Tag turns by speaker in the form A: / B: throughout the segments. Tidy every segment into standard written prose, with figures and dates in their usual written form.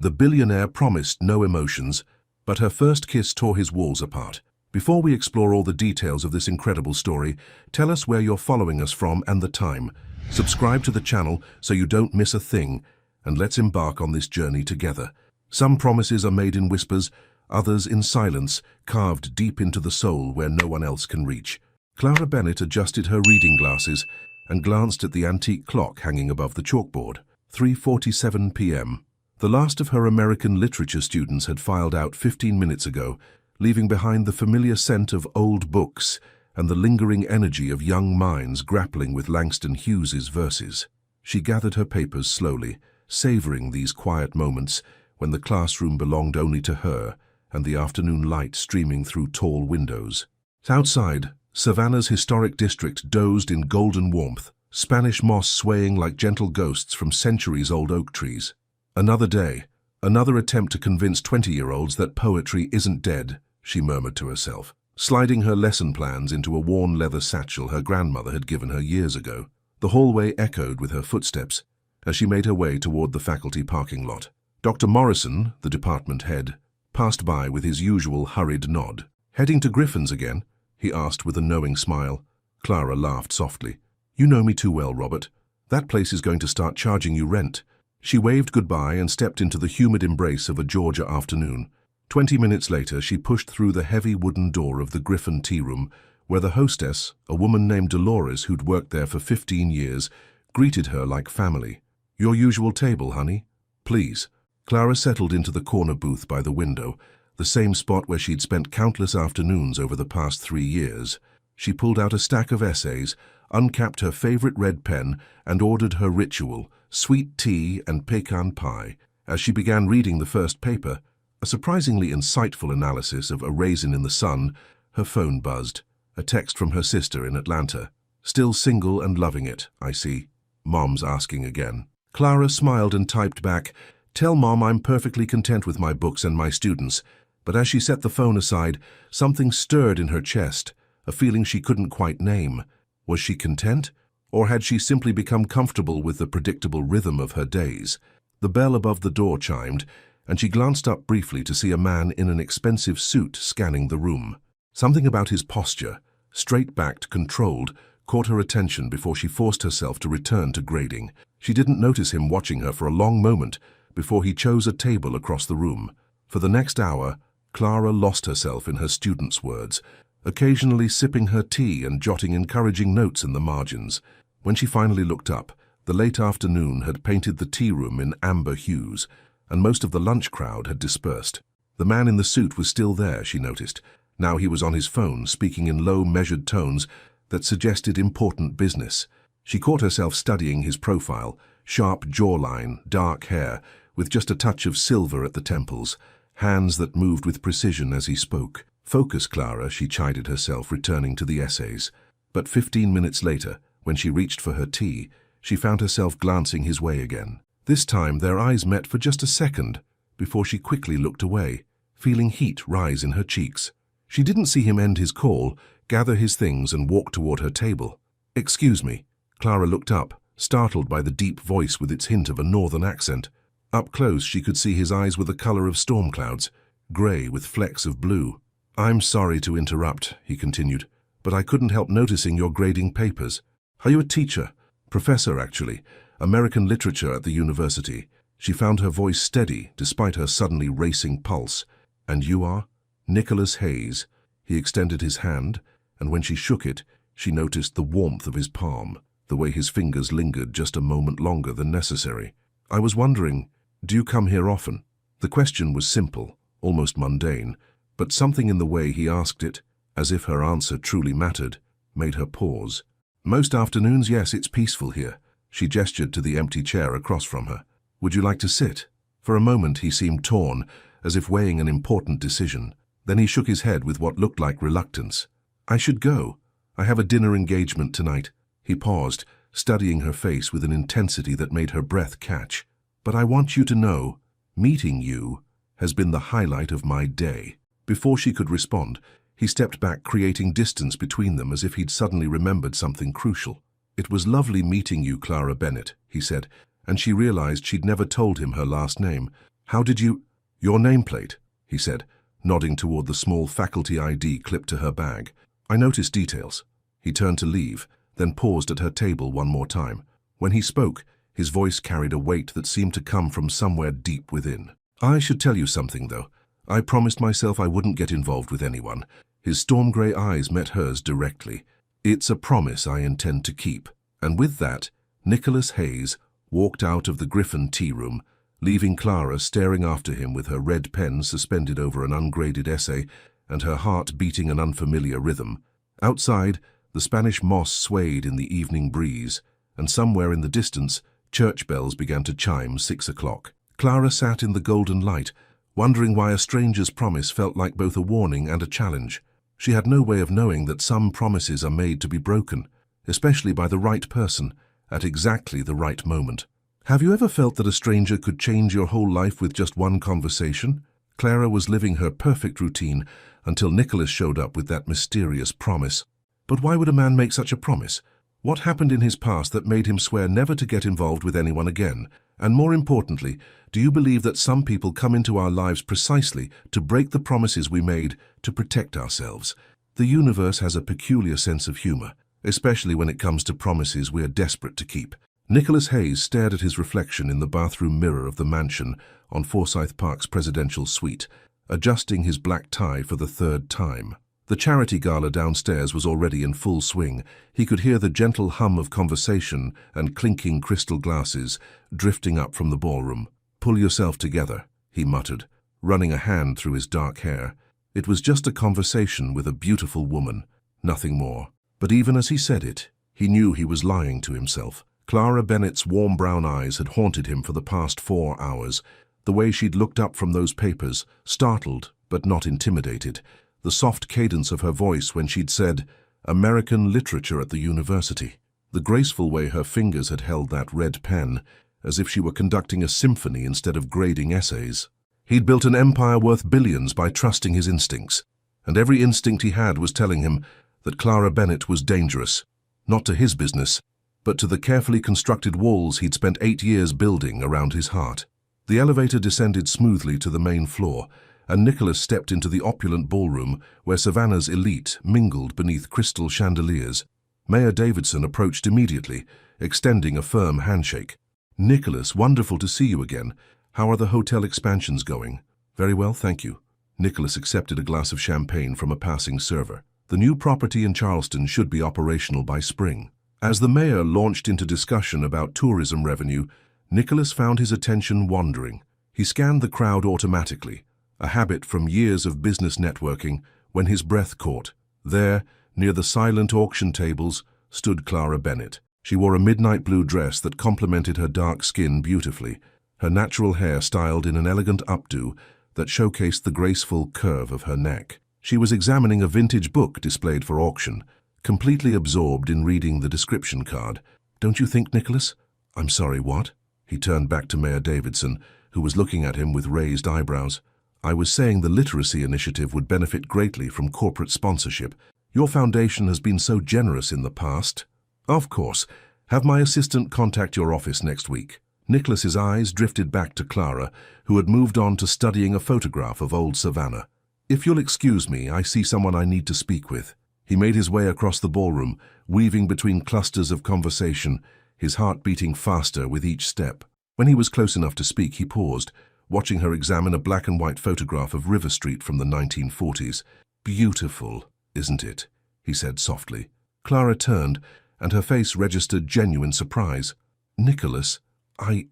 A: The billionaire promised no emotions, but her first kiss tore his walls apart. Before we explore all the details of this incredible story, tell us where you're following us from and the time. Subscribe to the channel so you don't miss a thing, and let's embark on this journey together. Some promises are made in whispers, others in silence, carved deep into the soul where no one else can reach. Clara Bennett adjusted her reading glasses and glanced at the antique clock hanging above the chalkboard. 3:47 p.m. The last of her American literature students had filed out 15 minutes ago, leaving behind the familiar scent of old books and the lingering energy of young minds grappling with Langston Hughes's verses. She gathered her papers slowly, savoring these quiet moments when the classroom belonged only to her and the afternoon light streaming through tall windows. Outside, Savannah's historic district dozed in golden warmth, Spanish moss swaying like gentle ghosts from centuries-old oak trees. Another day, another attempt to convince 20-year-olds that poetry isn't dead, she murmured to herself, sliding her lesson plans into a worn leather satchel her grandmother had given her years ago. The hallway echoed with her footsteps as she made her way toward the faculty parking lot. Dr. Morrison, the department head, passed by with his usual hurried nod. "Heading to Griffin's again?" he asked with a knowing smile. Clara laughed softly. "You know me too well, Robert. That place is going to start charging you rent." She waved goodbye and stepped into the humid embrace of a Georgia afternoon. 20 minutes later, she pushed through the heavy wooden door of the Griffin tea room, where the hostess, a woman named Dolores who'd worked there for 15 years, greeted her like family. "Your usual table, honey? Please." Clara settled into the corner booth by the window, the same spot where she'd spent countless afternoons over the past 3 years. She pulled out a stack of essays, uncapped her favorite red pen, and ordered her ritual, sweet tea and pecan pie. As she began reading the first paper, a surprisingly insightful analysis of A Raisin in the Sun, her phone buzzed. A text from her sister in Atlanta. "Still single and loving it, I see." Mom's asking again. Clara smiled and typed back, "Tell Mom I'm perfectly content with my books and my students." But as she set the phone aside, something stirred in her chest, a feeling she couldn't quite name. Was she content? Or had she simply become comfortable with the predictable rhythm of her days? The bell above the door chimed, and she glanced up briefly to see a man in an expensive suit scanning the room. Something about his posture, straight-backed, controlled, caught her attention before she forced herself to return to grading. She didn't notice him watching her for a long moment before he chose a table across the room. For the next hour, Clara lost herself in her students' words, occasionally sipping her tea and jotting encouraging notes in the margins. When she finally looked up, the late afternoon had painted the tea room in amber hues, and most of the lunch crowd had dispersed. The man in the suit was still there, she noticed. Now he was on his phone, speaking in low, measured tones that suggested important business. She caught herself studying his profile, sharp jawline, dark hair, with just a touch of silver at the temples, hands that moved with precision as he spoke. "Focus, Clara," she chided herself, returning to the essays. But 15 minutes later, when she reached for her tea, she found herself glancing his way again. This time their eyes met for just a second, before she quickly looked away, feeling heat rise in her cheeks. She didn't see him end his call, gather his things and walk toward her table. "Excuse me." Clara looked up, startled by the deep voice with its hint of a northern accent. Up close she could see his eyes were the color of storm clouds, gray with flecks of blue. "I'm sorry to interrupt," he continued, "but I couldn't help noticing your grading papers. Are you a teacher?" "Professor, actually. American literature at the university." She found her voice steady despite her suddenly racing pulse. "And you are?" "Nicholas Hayes." He extended his hand, and when she shook it, she noticed the warmth of his palm, the way his fingers lingered just a moment longer than necessary. "I was wondering, do you come here often?" The question was simple, almost mundane, but something in the way he asked it, as if her answer truly mattered, made her pause. "Most afternoons, yes, it's peaceful here." She gestured to the empty chair across from her. "Would you like to sit?" For a moment he seemed torn, as if weighing an important decision. Then he shook his head with what looked like reluctance. "I should go. I have a dinner engagement tonight." He paused, studying her face with an intensity that made her breath catch. "But I want you to know, meeting you has been the highlight of my day." Before she could respond, he stepped back, creating distance between them as if he'd suddenly remembered something crucial. "It was lovely meeting you, Clara Bennett," he said, and she realized she'd never told him her last name. How did you— Your nameplate, he said, nodding toward the small faculty ID clipped to her bag. I noticed details. He turned to leave, then paused at her table one more time. When he spoke, his voice carried a weight that seemed to come from somewhere deep within. I should tell you something, though. I promised myself I wouldn't get involved with anyone. His storm grey eyes met hers directly. It's a promise I intend to keep. And with that, Nicholas Hayes walked out of the Griffin tea room, leaving Clara staring after him with her red pen suspended over an ungraded essay and her heart beating an unfamiliar rhythm. Outside, the Spanish moss swayed in the evening breeze, and somewhere in the distance, church bells began to chime 6 o'clock. Clara sat in the golden light, wondering why a stranger's promise felt like both a warning and a challenge. She had no way of knowing that some promises are made to be broken, especially by the right person, at exactly the right moment. Have you ever felt that a stranger could change your whole life with just one conversation? Clara was living her perfect routine until Nicholas showed up with that mysterious promise. But why would a man make such a promise? What happened in his past that made him swear never to get involved with anyone again? And more importantly, do you believe that some people come into our lives precisely to break the promises we made to protect ourselves? The universe has a peculiar sense of humor, especially when it comes to promises we are desperate to keep. Nicholas Hayes stared at his reflection in the bathroom mirror of the mansion on Forsyth Park's presidential suite, adjusting his black tie for the third time. The charity gala downstairs was already in full swing. He could hear the gentle hum of conversation and clinking crystal glasses drifting up from the ballroom. "Pull yourself together," he muttered, running a hand through his dark hair. It was just a conversation with a beautiful woman, nothing more. But even as he said it, he knew he was lying to himself. Clara Bennett's warm brown eyes had haunted him for the past 4 hours. The way she'd looked up from those papers, startled but not intimidated. The soft cadence of her voice when she'd said, "American literature at the university." The graceful way her fingers had held that red pen, as if she were conducting a symphony instead of grading essays. He'd built an empire worth billions by trusting his instincts, and every instinct he had was telling him that Clara Bennett was dangerous, not to his business, but to the carefully constructed walls he'd spent 8 years building around his heart. The elevator descended smoothly to the main floor, and Nicholas stepped into the opulent ballroom where Savannah's elite mingled beneath crystal chandeliers. Mayor Davidson approached immediately, extending a firm handshake. "Nicholas, wonderful to see you again. How are the hotel expansions going?" "Very well, thank you." Nicholas accepted a glass of champagne from a passing server. The new property in Charleston should be operational by spring. As the mayor launched into discussion about tourism revenue, Nicholas found his attention wandering. He scanned the crowd automatically, a habit from years of business networking, when his breath caught. There, near the silent auction tables, stood Clara Bennett. She wore a midnight blue dress that complemented her dark skin beautifully, her natural hair styled in an elegant updo that showcased the graceful curve of her neck. She was examining a vintage book displayed for auction, completely absorbed in reading the description card. "Don't you think, Nicholas?" "I'm sorry, what?" He turned back to Mayor Davidson, who was looking at him with raised eyebrows. "I was saying the literacy initiative would benefit greatly from corporate sponsorship. Your foundation has been so generous in the past." "Of course. Have my assistant contact your office next week." Nicholas's eyes drifted back to Clara, who had moved on to studying a photograph of old Savannah. "If you'll excuse me, I see someone I need to speak with." He made his way across the ballroom, weaving between clusters of conversation, his heart beating faster with each step. When he was close enough to speak, he paused, watching her examine a black and white photograph of River Street from the 1940s. "Beautiful, isn't it?" he said softly. Clara turned, and her face registered genuine surprise. "Nicholas, I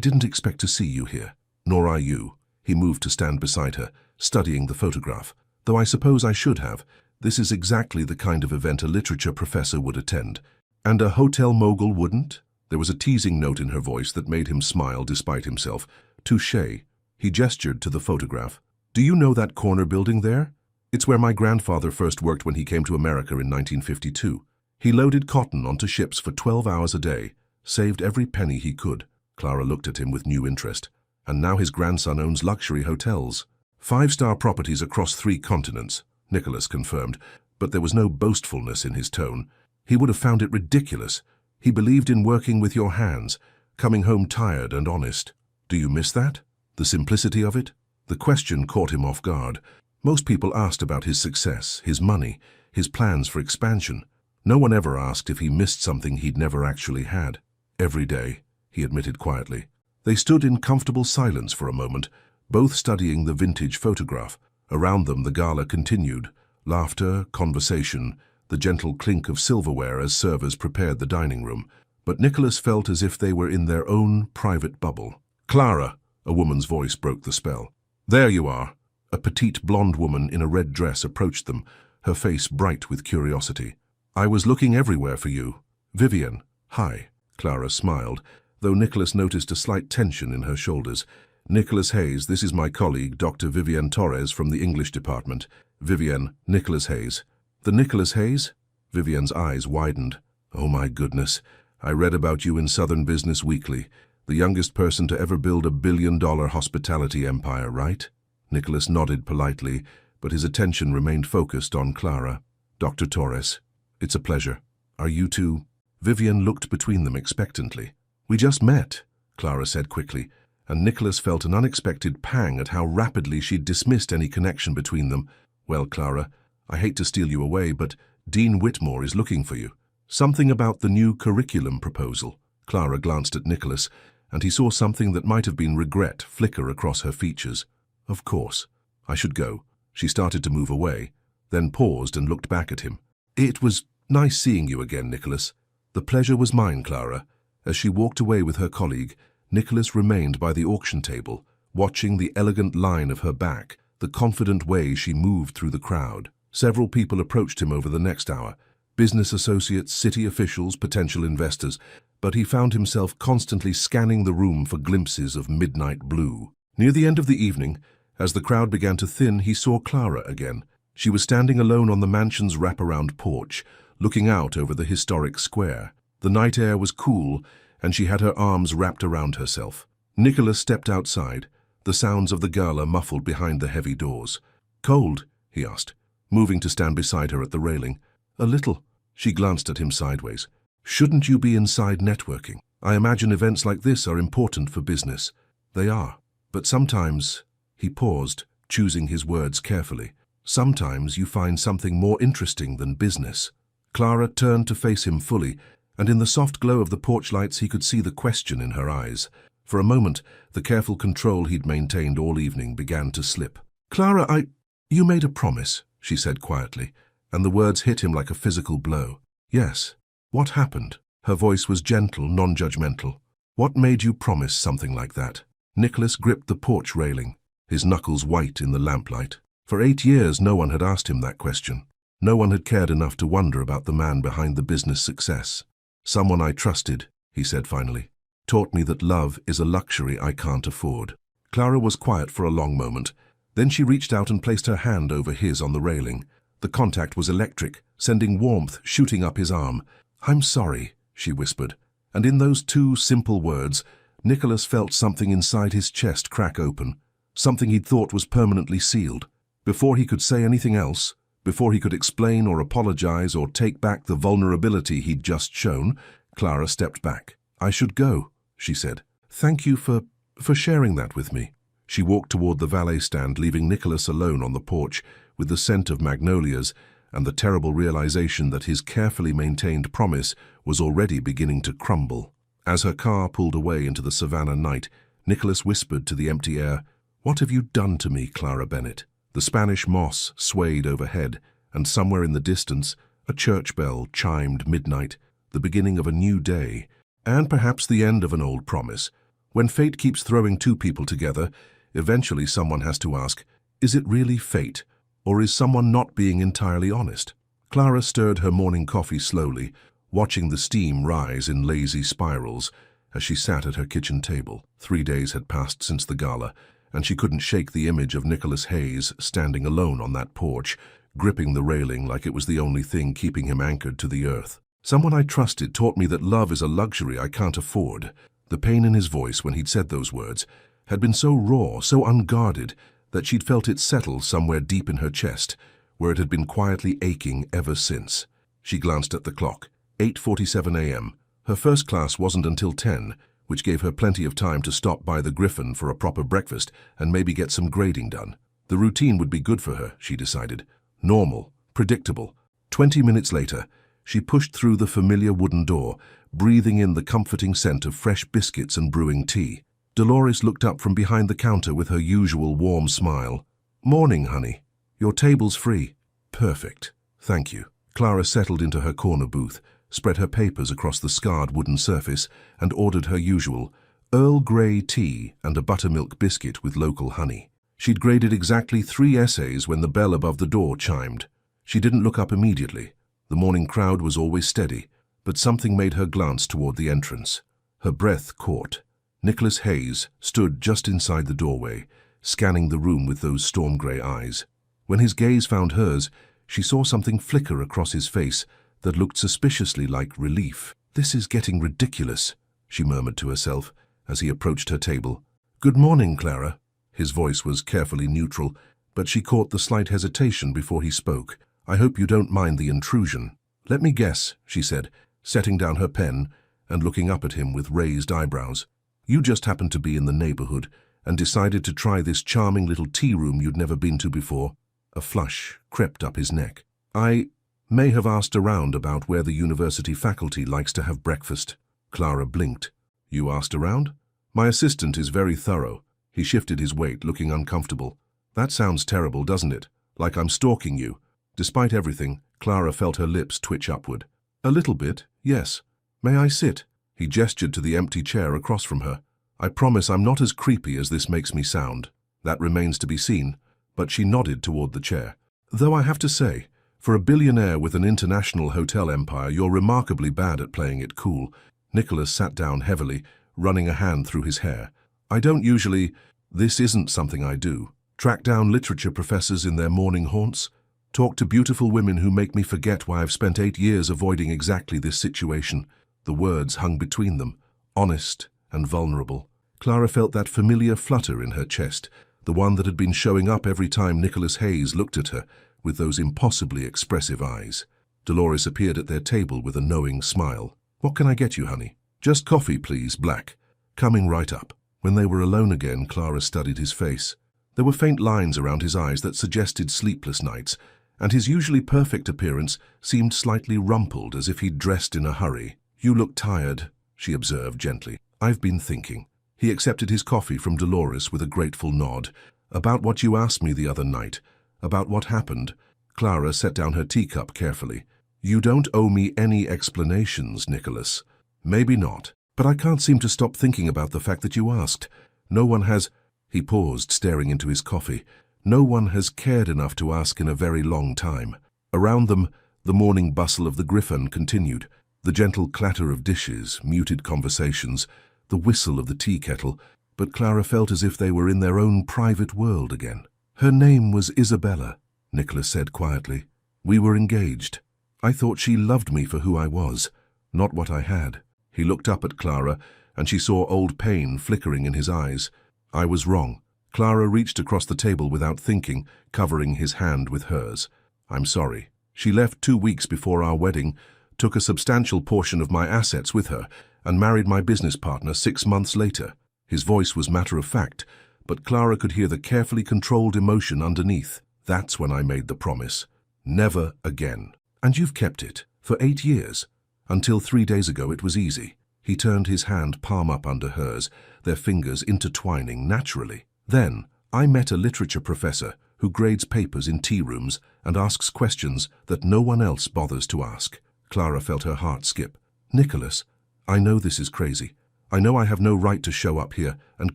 A: didn't expect to see you here." "Nor I you." He moved to stand beside her, studying the photograph. "Though I suppose I should have. This is exactly the kind of event a literature professor would attend." "And a hotel mogul wouldn't?" There was a teasing note in her voice that made him smile despite himself. "Touché." He gestured to the photograph. "Do you know that corner building there? It's where my grandfather first worked when he came to America in 1952. He loaded cotton onto ships for 12 hours a day, saved every penny he could." Clara looked at him with new interest. "And now his grandson owns luxury hotels. 5-star properties across 3 continents, Nicholas confirmed, but there was no boastfulness in his tone. He would have found it ridiculous. He believed in working with your hands, coming home tired and honest. "Do you miss that?" The simplicity of it? The question caught him off guard. Most people asked about his success, his money, his plans for expansion. No one ever asked if he missed something he'd never actually had. Every day, he admitted quietly. They stood in comfortable silence for a moment, both studying the vintage photograph. Around them the gala continued. Laughter, conversation, the gentle clink of silverware as servers prepared the dining room. But Nicholas felt as if they were in their own private bubble. "Clara," a woman's voice broke the spell. "There you are." A petite blonde woman in a red dress approached them, her face bright with curiosity. "I was looking everywhere for you." "Vivian." "Hi." Clara smiled, though Nicholas noticed a slight tension in her shoulders. "Nicholas Hayes, this is my colleague, Dr. Vivian Torres from the English department." "Vivian, Nicholas Hayes." "The Nicholas Hayes?" Vivian's eyes widened. "Oh my goodness. I read about you in Southern Business Weekly. The youngest person to ever build a billion-dollar hospitality empire, right?" Nicholas nodded politely, but his attention remained focused on Clara. "Dr. Torres, it's a pleasure. Are you two?" Vivian looked between them expectantly. "We just met," Clara said quickly, and Nicholas felt an unexpected pang at how rapidly she'd dismissed any connection between them. "Well, Clara, I hate to steal you away, but Dean Whitmore is looking for you." "Something about the new curriculum proposal." Clara glanced at Nicholas, and he saw something that might have been regret flicker across her features. "Of course. I should go." She started to move away, then paused and looked back at him. "It was nice seeing you again, Nicholas." "The pleasure was mine, Clara." As she walked away with her colleague, Nicholas remained by the auction table, watching the elegant line of her back, the confident way she moved through the crowd. Several people approached him over the next hour, business associates, city officials, potential investors, but he found himself constantly scanning the room for glimpses of midnight blue. Near the end of the evening, as the crowd began to thin, he saw Clara again. She was standing alone on the mansion's wraparound porch, looking out over the historic square. The night air was cool, and she had her arms wrapped around herself. Nicholas stepped outside, the sounds of the gala muffled behind the heavy doors. "Cold?" he asked, moving to stand beside her at the railing. "A little." She glanced at him sideways. "Shouldn't you be inside networking? I imagine events like this are important for business." "They are. But sometimes," he paused, choosing his words carefully, "sometimes you find something more interesting than business." Clara turned to face him fully, and in the soft glow of the porch lights he could see the question in her eyes. For a moment, the careful control he'd maintained all evening began to slip. "Clara, you made a promise," she said quietly, and the words hit him like a physical blow. "Yes. What happened?" Her voice was gentle, non-judgmental. "What made you promise something like that?" Nicholas gripped the porch railing, his knuckles white in the lamplight. For 8 years no one had asked him that question. No one had cared enough to wonder about the man behind the business success. "Someone I trusted," he said finally, "taught me that love is a luxury I can't afford." Clara was quiet for a long moment. Then she reached out and placed her hand over his on the railing. The contact was electric, sending warmth shooting up his arm. "I'm sorry," she whispered, and in those 2 simple words, Nicholas felt something inside his chest crack open, something he'd thought was permanently sealed. Before he could say anything else, before he could explain or apologize or take back the vulnerability he'd just shown, Clara stepped back. "I should go," she said. "Thank you for sharing that with me." She walked toward the valet stand, leaving Nicholas alone on the porch with the scent of magnolias and the terrible realization that his carefully maintained promise was already beginning to crumble. As her car pulled away into the savannah night, Nicholas whispered to the empty air, "What have you done to me, Clara Bennett?" The Spanish moss swayed overhead, and somewhere in the distance, a church bell chimed midnight, the beginning of a new day, and perhaps the end of an old promise. When fate keeps throwing 2 people together, eventually someone has to ask, is it really fate, or is someone not being entirely honest? Clara stirred her morning coffee slowly, watching the steam rise in lazy spirals as she sat at her kitchen table. 3 days had passed since the gala, and she couldn't shake the image of Nicholas Hayes standing alone on that porch, gripping the railing like it was the only thing keeping him anchored to the earth. "Someone I trusted taught me that love is a luxury I can't afford." The pain in his voice when he'd said those words had been so raw, so unguarded, that she'd felt it settle somewhere deep in her chest, where it had been quietly aching ever since. She glanced at the clock. 8:47 a.m. Her first class wasn't until 10, which gave her plenty of time to stop by the Griffin for a proper breakfast and maybe get some grading done. The routine would be good for her, she decided. Normal, predictable. 20 minutes later, she pushed through the familiar wooden door, breathing in the comforting scent of fresh biscuits and brewing tea. Dolores looked up from behind the counter with her usual warm smile. "Morning, honey. Your table's free." "Perfect. Thank you." Clara settled into her corner booth, spread her papers across the scarred wooden surface, and ordered her usual Earl Grey tea and a buttermilk biscuit with local honey. She'd graded exactly 3 essays when the bell above the door chimed. She didn't look up immediately. The morning crowd was always steady, but something made her glance toward the entrance. Her breath caught. Nicholas Hayes stood just inside the doorway, scanning the room with those storm-grey eyes. When his gaze found hers, she saw something flicker across his face that looked suspiciously like relief. "This is getting ridiculous," she murmured to herself as he approached her table. "Good morning, Clara." His voice was carefully neutral, but she caught the slight hesitation before he spoke. "I hope you don't mind the intrusion." "Let me guess," she said, setting down her pen and looking up at him with raised eyebrows. "You just happened to be in the neighborhood and decided to try this charming little tea room you'd never been to before." A flush crept up his neck. "I may have asked around about where the university faculty likes to have breakfast." Clara blinked. "You asked around? My assistant is very thorough." He shifted his weight, looking uncomfortable. "That sounds terrible, doesn't it? Like I'm stalking you." Despite everything, Clara felt her lips twitch upward. "A little bit, yes. May I sit?" He gestured to the empty chair across from her. "I promise I'm not as creepy as this makes me sound." That remains to be seen, but she nodded toward the chair. "Though I have to say, for a billionaire with an international hotel empire, you're remarkably bad at playing it cool." Nicholas sat down heavily, running a hand through his hair. "I don't usually... This isn't something I do. Track down literature professors in their morning haunts? Talk to beautiful women who make me forget why I've spent 8 years avoiding exactly this situation." The words hung between them, honest and vulnerable. Clara felt that familiar flutter in her chest, the one that had been showing up every time Nicholas Hayes looked at her with those impossibly expressive eyes. Dolores appeared at their table with a knowing smile. "What can I get you, honey?" "Just coffee, please, black." "Coming right up." When they were alone again, Clara studied his face. There were faint lines around his eyes that suggested sleepless nights, and his usually perfect appearance seemed slightly rumpled, as if he'd dressed in a hurry. "You look tired," she observed gently. "I've been thinking." He accepted his coffee from Dolores with a grateful nod. "About what you asked me the other night. About what happened." Clara set down her teacup carefully. "You don't owe me any explanations, Nicholas." "Maybe not, but I can't seem to stop thinking about the fact that you asked. No one has..." He paused, staring into his coffee. "No one has cared enough to ask in a very long time." Around them, the morning bustle of the Griffin continued. The gentle clatter of dishes, muted conversations, the whistle of the tea kettle, but Clara felt as if they were in their own private world again. "Her name was Isabella," Nicholas said quietly. "We were engaged. I thought she loved me for who I was, not what I had." He looked up at Clara, and she saw old pain flickering in his eyes. "I was wrong." Clara reached across the table without thinking, covering his hand with hers. "I'm sorry. She left 2 weeks before our wedding, took a substantial portion of my assets with her, and married my business partner 6 months later." His voice was matter-of-fact, but Clara could hear the carefully controlled emotion underneath. "That's when I made the promise. Never again. And you've kept it. For 8 years. Until 3 days ago it was easy." He turned his hand palm up under hers, their fingers intertwining naturally. "Then, I met a literature professor who grades papers in tea rooms and asks questions that no one else bothers to ask." Clara felt her heart skip. "Nicholas, I know this is crazy. I know I have no right to show up here and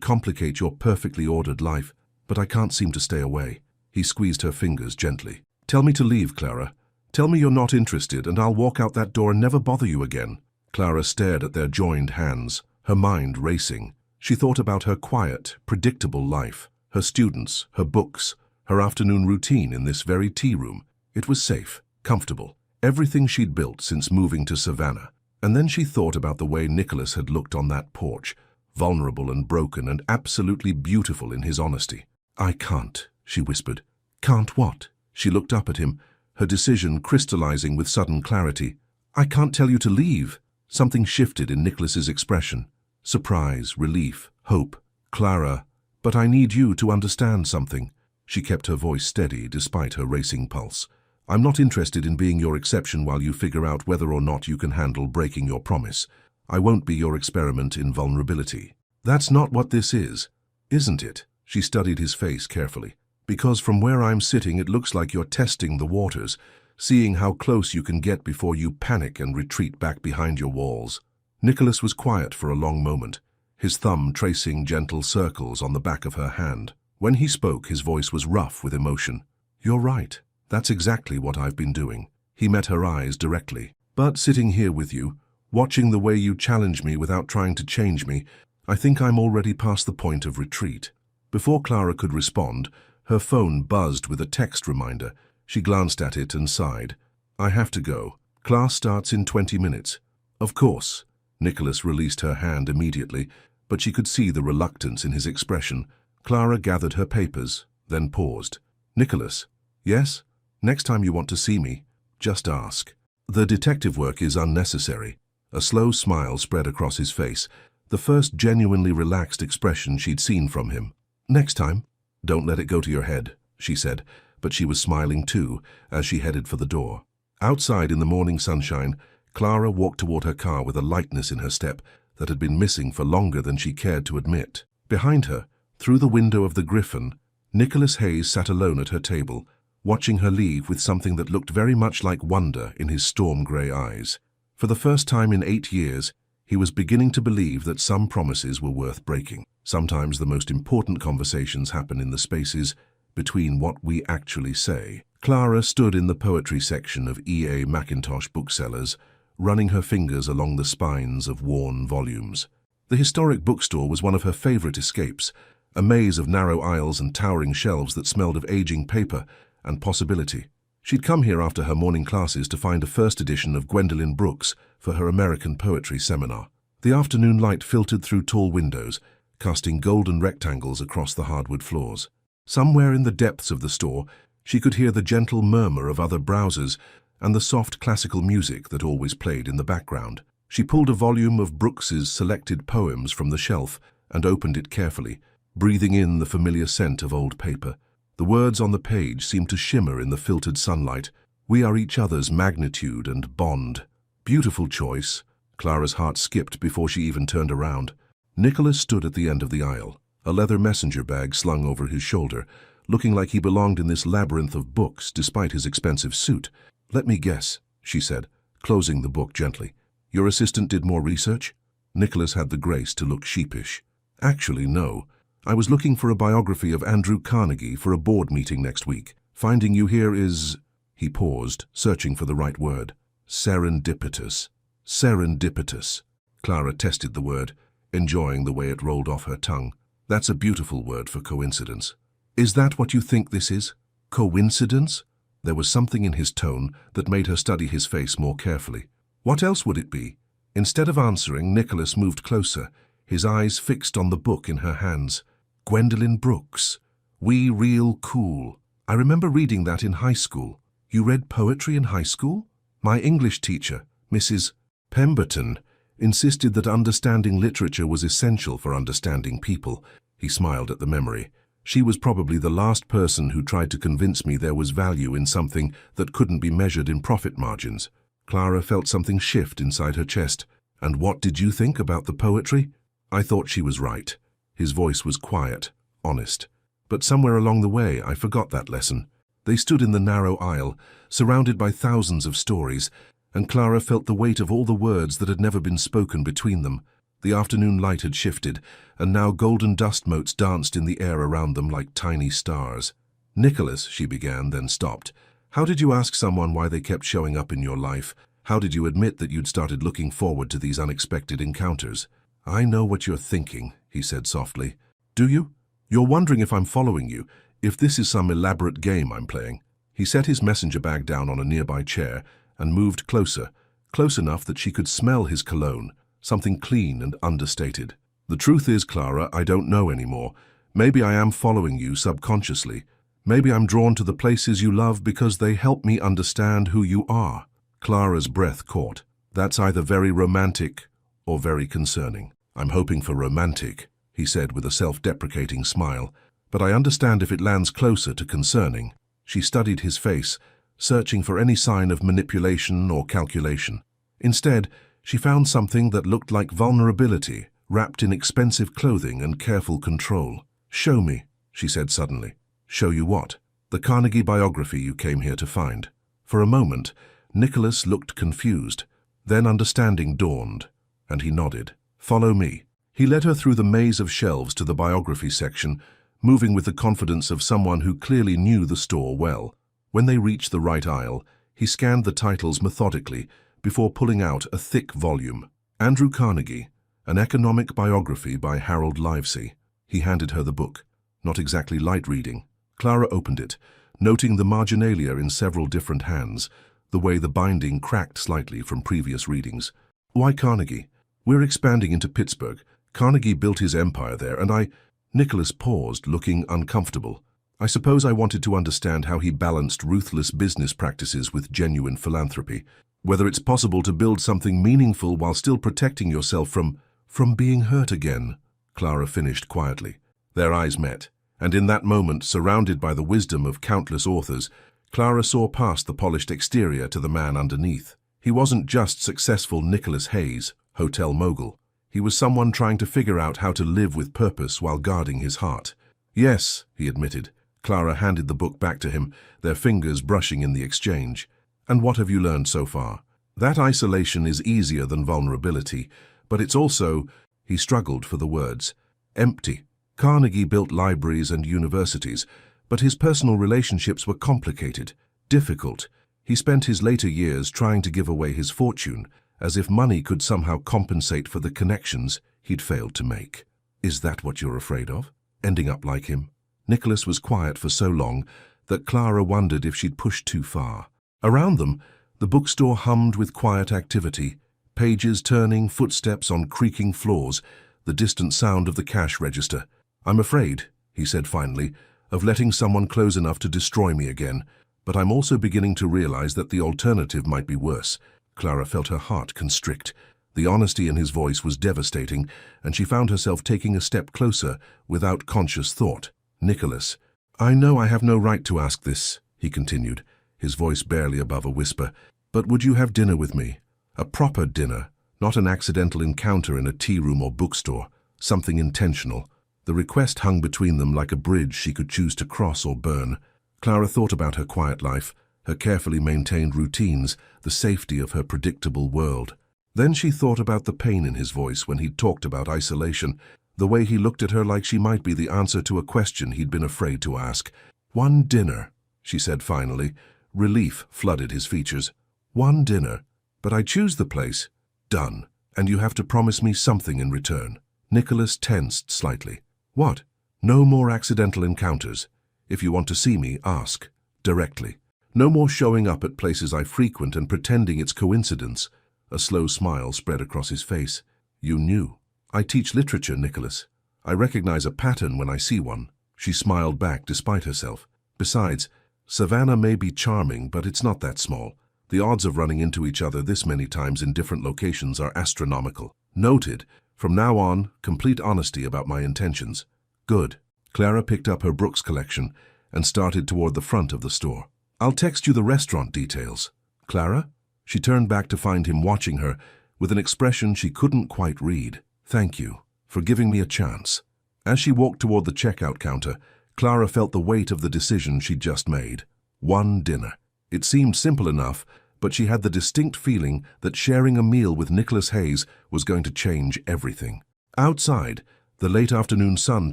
A: complicate your perfectly ordered life, but I can't seem to stay away." He squeezed her fingers gently. "Tell me to leave, Clara. Tell me you're not interested, and I'll walk out that door and never bother you again." Clara stared at their joined hands, her mind racing. She thought about her quiet, predictable life, her students, her books, her afternoon routine in this very tea room. It was safe, comfortable, everything she'd built since moving to Savannah. And then she thought about the way Nicholas had looked on that porch, vulnerable and broken and absolutely beautiful in his honesty. "I can't," she whispered. "Can't what?" She looked up at him, her decision crystallizing with sudden clarity. "I can't tell you to leave." Something shifted in Nicholas's expression. Surprise, relief, hope. Clara, but I need you to understand something. She kept her voice steady despite her racing pulse. I'm not interested in being your exception while you figure out whether or not you can handle breaking your promise. I won't be your experiment in vulnerability. That's not what this is, isn't it? She studied his face carefully. Because from where I'm sitting it looks like you're testing the waters, seeing how close you can get before you panic and retreat back behind your walls. Nicholas was quiet for a long moment, his thumb tracing gentle circles on the back of her hand. When he spoke, his voice was rough with emotion. You're right. That's exactly what I've been doing. He met her eyes directly. But sitting here with you, watching the way you challenge me without trying to change me, I think I'm already past the point of retreat. Before Clara could respond, her phone buzzed with a text reminder. She glanced at it and sighed. I have to go. Class starts in 20 minutes. Of course. Nicholas released her hand immediately, but she could see the reluctance in his expression. Clara gathered her papers, then paused. Nicholas, yes? Next time you want to see me, just ask. The detective work is unnecessary. A slow smile spread across his face, the first genuinely relaxed expression she'd seen from him. Next time, don't let it go to your head, she said, but she was smiling too as she headed for the door. Outside in the morning sunshine, Clara walked toward her car with a lightness in her step that had been missing for longer than she cared to admit. Behind her, through the window of the Griffin, Nicholas Hayes sat alone at her table, watching her leave with something that looked very much like wonder in his storm-grey eyes. For the first time in 8 years, he was beginning to believe that some promises were worth breaking. Sometimes the most important conversations happen in the spaces between what we actually say. Clara stood in the poetry section of E.A. Mackintosh booksellers, running her fingers along the spines of worn volumes. The historic bookstore was one of her favorite escapes, a maze of narrow aisles and towering shelves that smelled of aging paper and possibility. She'd come here after her morning classes to find a first edition of Gwendolyn Brooks for her American poetry seminar. The afternoon light filtered through tall windows, casting golden rectangles across the hardwood floors. Somewhere in the depths of the store, she could hear the gentle murmur of other browsers and the soft classical music that always played in the background. She pulled a volume of Brooks's selected poems from the shelf and opened it carefully, breathing in the familiar scent of old paper. The words on the page seemed to shimmer in the filtered sunlight. We are each other's magnitude and bond. Beautiful choice. Clara's heart skipped before she even turned around. Nicholas stood at the end of the aisle, a leather messenger bag slung over his shoulder, looking like he belonged in this labyrinth of books despite his expensive suit. Let me guess, she said, closing the book gently. Your assistant did more research? Nicholas had the grace to look sheepish. Actually, no. I was looking for a biography of Andrew Carnegie for a board meeting next week. Finding you here is... He paused, searching for the right word. Serendipitous. Serendipitous. Clara tested the word, enjoying the way it rolled off her tongue. That's a beautiful word for coincidence. Is that what you think this is? Coincidence? There was something in his tone that made her study his face more carefully. What else would it be? Instead of answering, Nicholas moved closer, his eyes fixed on the book in her hands. Gwendolyn Brooks. We Real Cool. I remember reading that in high school. You read poetry in high school? My English teacher, Mrs. Pemberton, insisted that understanding literature was essential for understanding people. He smiled at the memory. She was probably the last person who tried to convince me there was value in something that couldn't be measured in profit margins. Clara felt something shift inside her chest. And what did you think about the poetry? I thought she was right. His voice was quiet, honest. But somewhere along the way, I forgot that lesson. They stood in the narrow aisle, surrounded by thousands of stories, and Clara felt the weight of all the words that had never been spoken between them. The afternoon light had shifted, and now golden dust motes danced in the air around them like tiny stars. Nicholas, she began, then stopped. How did you ask someone why they kept showing up in your life? How did you admit that you'd started looking forward to these unexpected encounters? I know what you're thinking, he said softly. Do you? You're wondering if I'm following you, if this is some elaborate game I'm playing. He set his messenger bag down on a nearby chair and moved closer, close enough that she could smell his cologne, something clean and understated. The truth is, Clara, I don't know anymore. Maybe I am following you subconsciously. Maybe I'm drawn to the places you love because they help me understand who you are. Clara's breath caught. That's either very romantic or very concerning. I'm hoping for romantic, he said with a self-deprecating smile, but I understand if it lands closer to concerning. She studied his face, searching for any sign of manipulation or calculation. Instead, she found something that looked like vulnerability, wrapped in expensive clothing and careful control. "Show me," she said suddenly. "Show you what?" "The Carnegie biography you came here to find." For a moment, Nicholas looked confused. Then understanding dawned, and he nodded. "Follow me." He led her through the maze of shelves to the biography section, moving with the confidence of someone who clearly knew the store well. When they reached the right aisle, he scanned the titles methodically before pulling out a thick volume. Andrew Carnegie, An Economic Biography by Harold Livesey. He handed her the book. Not exactly light reading. Clara opened it, noting the marginalia in several different hands, the way the binding cracked slightly from previous readings. "Why Carnegie?" "We're expanding into Pittsburgh. Carnegie built his empire there, and Nicholas paused, looking uncomfortable. "I suppose I wanted to understand how he balanced ruthless business practices with genuine philanthropy. Whether it's possible to build something meaningful while still protecting yourself from being hurt again," Clara finished quietly. Their eyes met, and in that moment, surrounded by the wisdom of countless authors, Clara saw past the polished exterior to the man underneath. He wasn't just successful Nicholas Hayes, hotel mogul. He was someone trying to figure out how to live with purpose while guarding his heart. "Yes," he admitted. Clara handed the book back to him, their fingers brushing in the exchange. "And what have you learned so far?" "That isolation is easier than vulnerability, but it's also," he struggled for the words, "empty. Carnegie built libraries and universities, but his personal relationships were complicated, difficult. He spent his later years trying to give away his fortune, as if money could somehow compensate for the connections he'd failed to make." "Is that what you're afraid of? Ending up like him?" Nicholas was quiet for so long that Clara wondered if she'd pushed too far. Around them, the bookstore hummed with quiet activity, pages turning, footsteps on creaking floors, the distant sound of the cash register. "I'm afraid," he said finally, "of letting someone close enough to destroy me again, but I'm also beginning to realize that the alternative might be worse." Clara felt her heart constrict. The honesty in his voice was devastating, and she found herself taking a step closer without conscious thought. "Nicholas, I know I have no right to ask this," he continued, his voice barely above a whisper, "but would you have dinner with me? A proper dinner, not an accidental encounter in a tea room or bookstore, something intentional." The request hung between them like a bridge she could choose to cross or burn. Clara thought about her quiet life, her carefully maintained routines, the safety of her predictable world. Then she thought about the pain in his voice when he talked about isolation, the way he looked at her like she might be the answer to a question he'd been afraid to ask. "One dinner," she said finally. Relief flooded his features. "One dinner. But I choose the place. Done. And you have to promise me something in return." Nicholas tensed slightly. "What?" "No more accidental encounters. If you want to see me, ask. Directly. No more showing up at places I frequent and pretending it's coincidence." A slow smile spread across his face. "You knew." "I teach literature, Nicholas. I recognize a pattern when I see one." She smiled back despite herself. "Besides, Savannah may be charming, but it's not that small. The odds of running into each other this many times in different locations are astronomical." "Noted. From now on, complete honesty about my intentions." "Good." Clara picked up her Brooks collection and started toward the front of the store. "I'll text you the restaurant details." "Clara?" She turned back to find him watching her with an expression she couldn't quite read. "Thank you for giving me a chance." As she walked toward the checkout counter, Clara felt the weight of the decision she'd just made. One dinner. It seemed simple enough, but she had the distinct feeling that sharing a meal with Nicholas Hayes was going to change everything. Outside, the late afternoon sun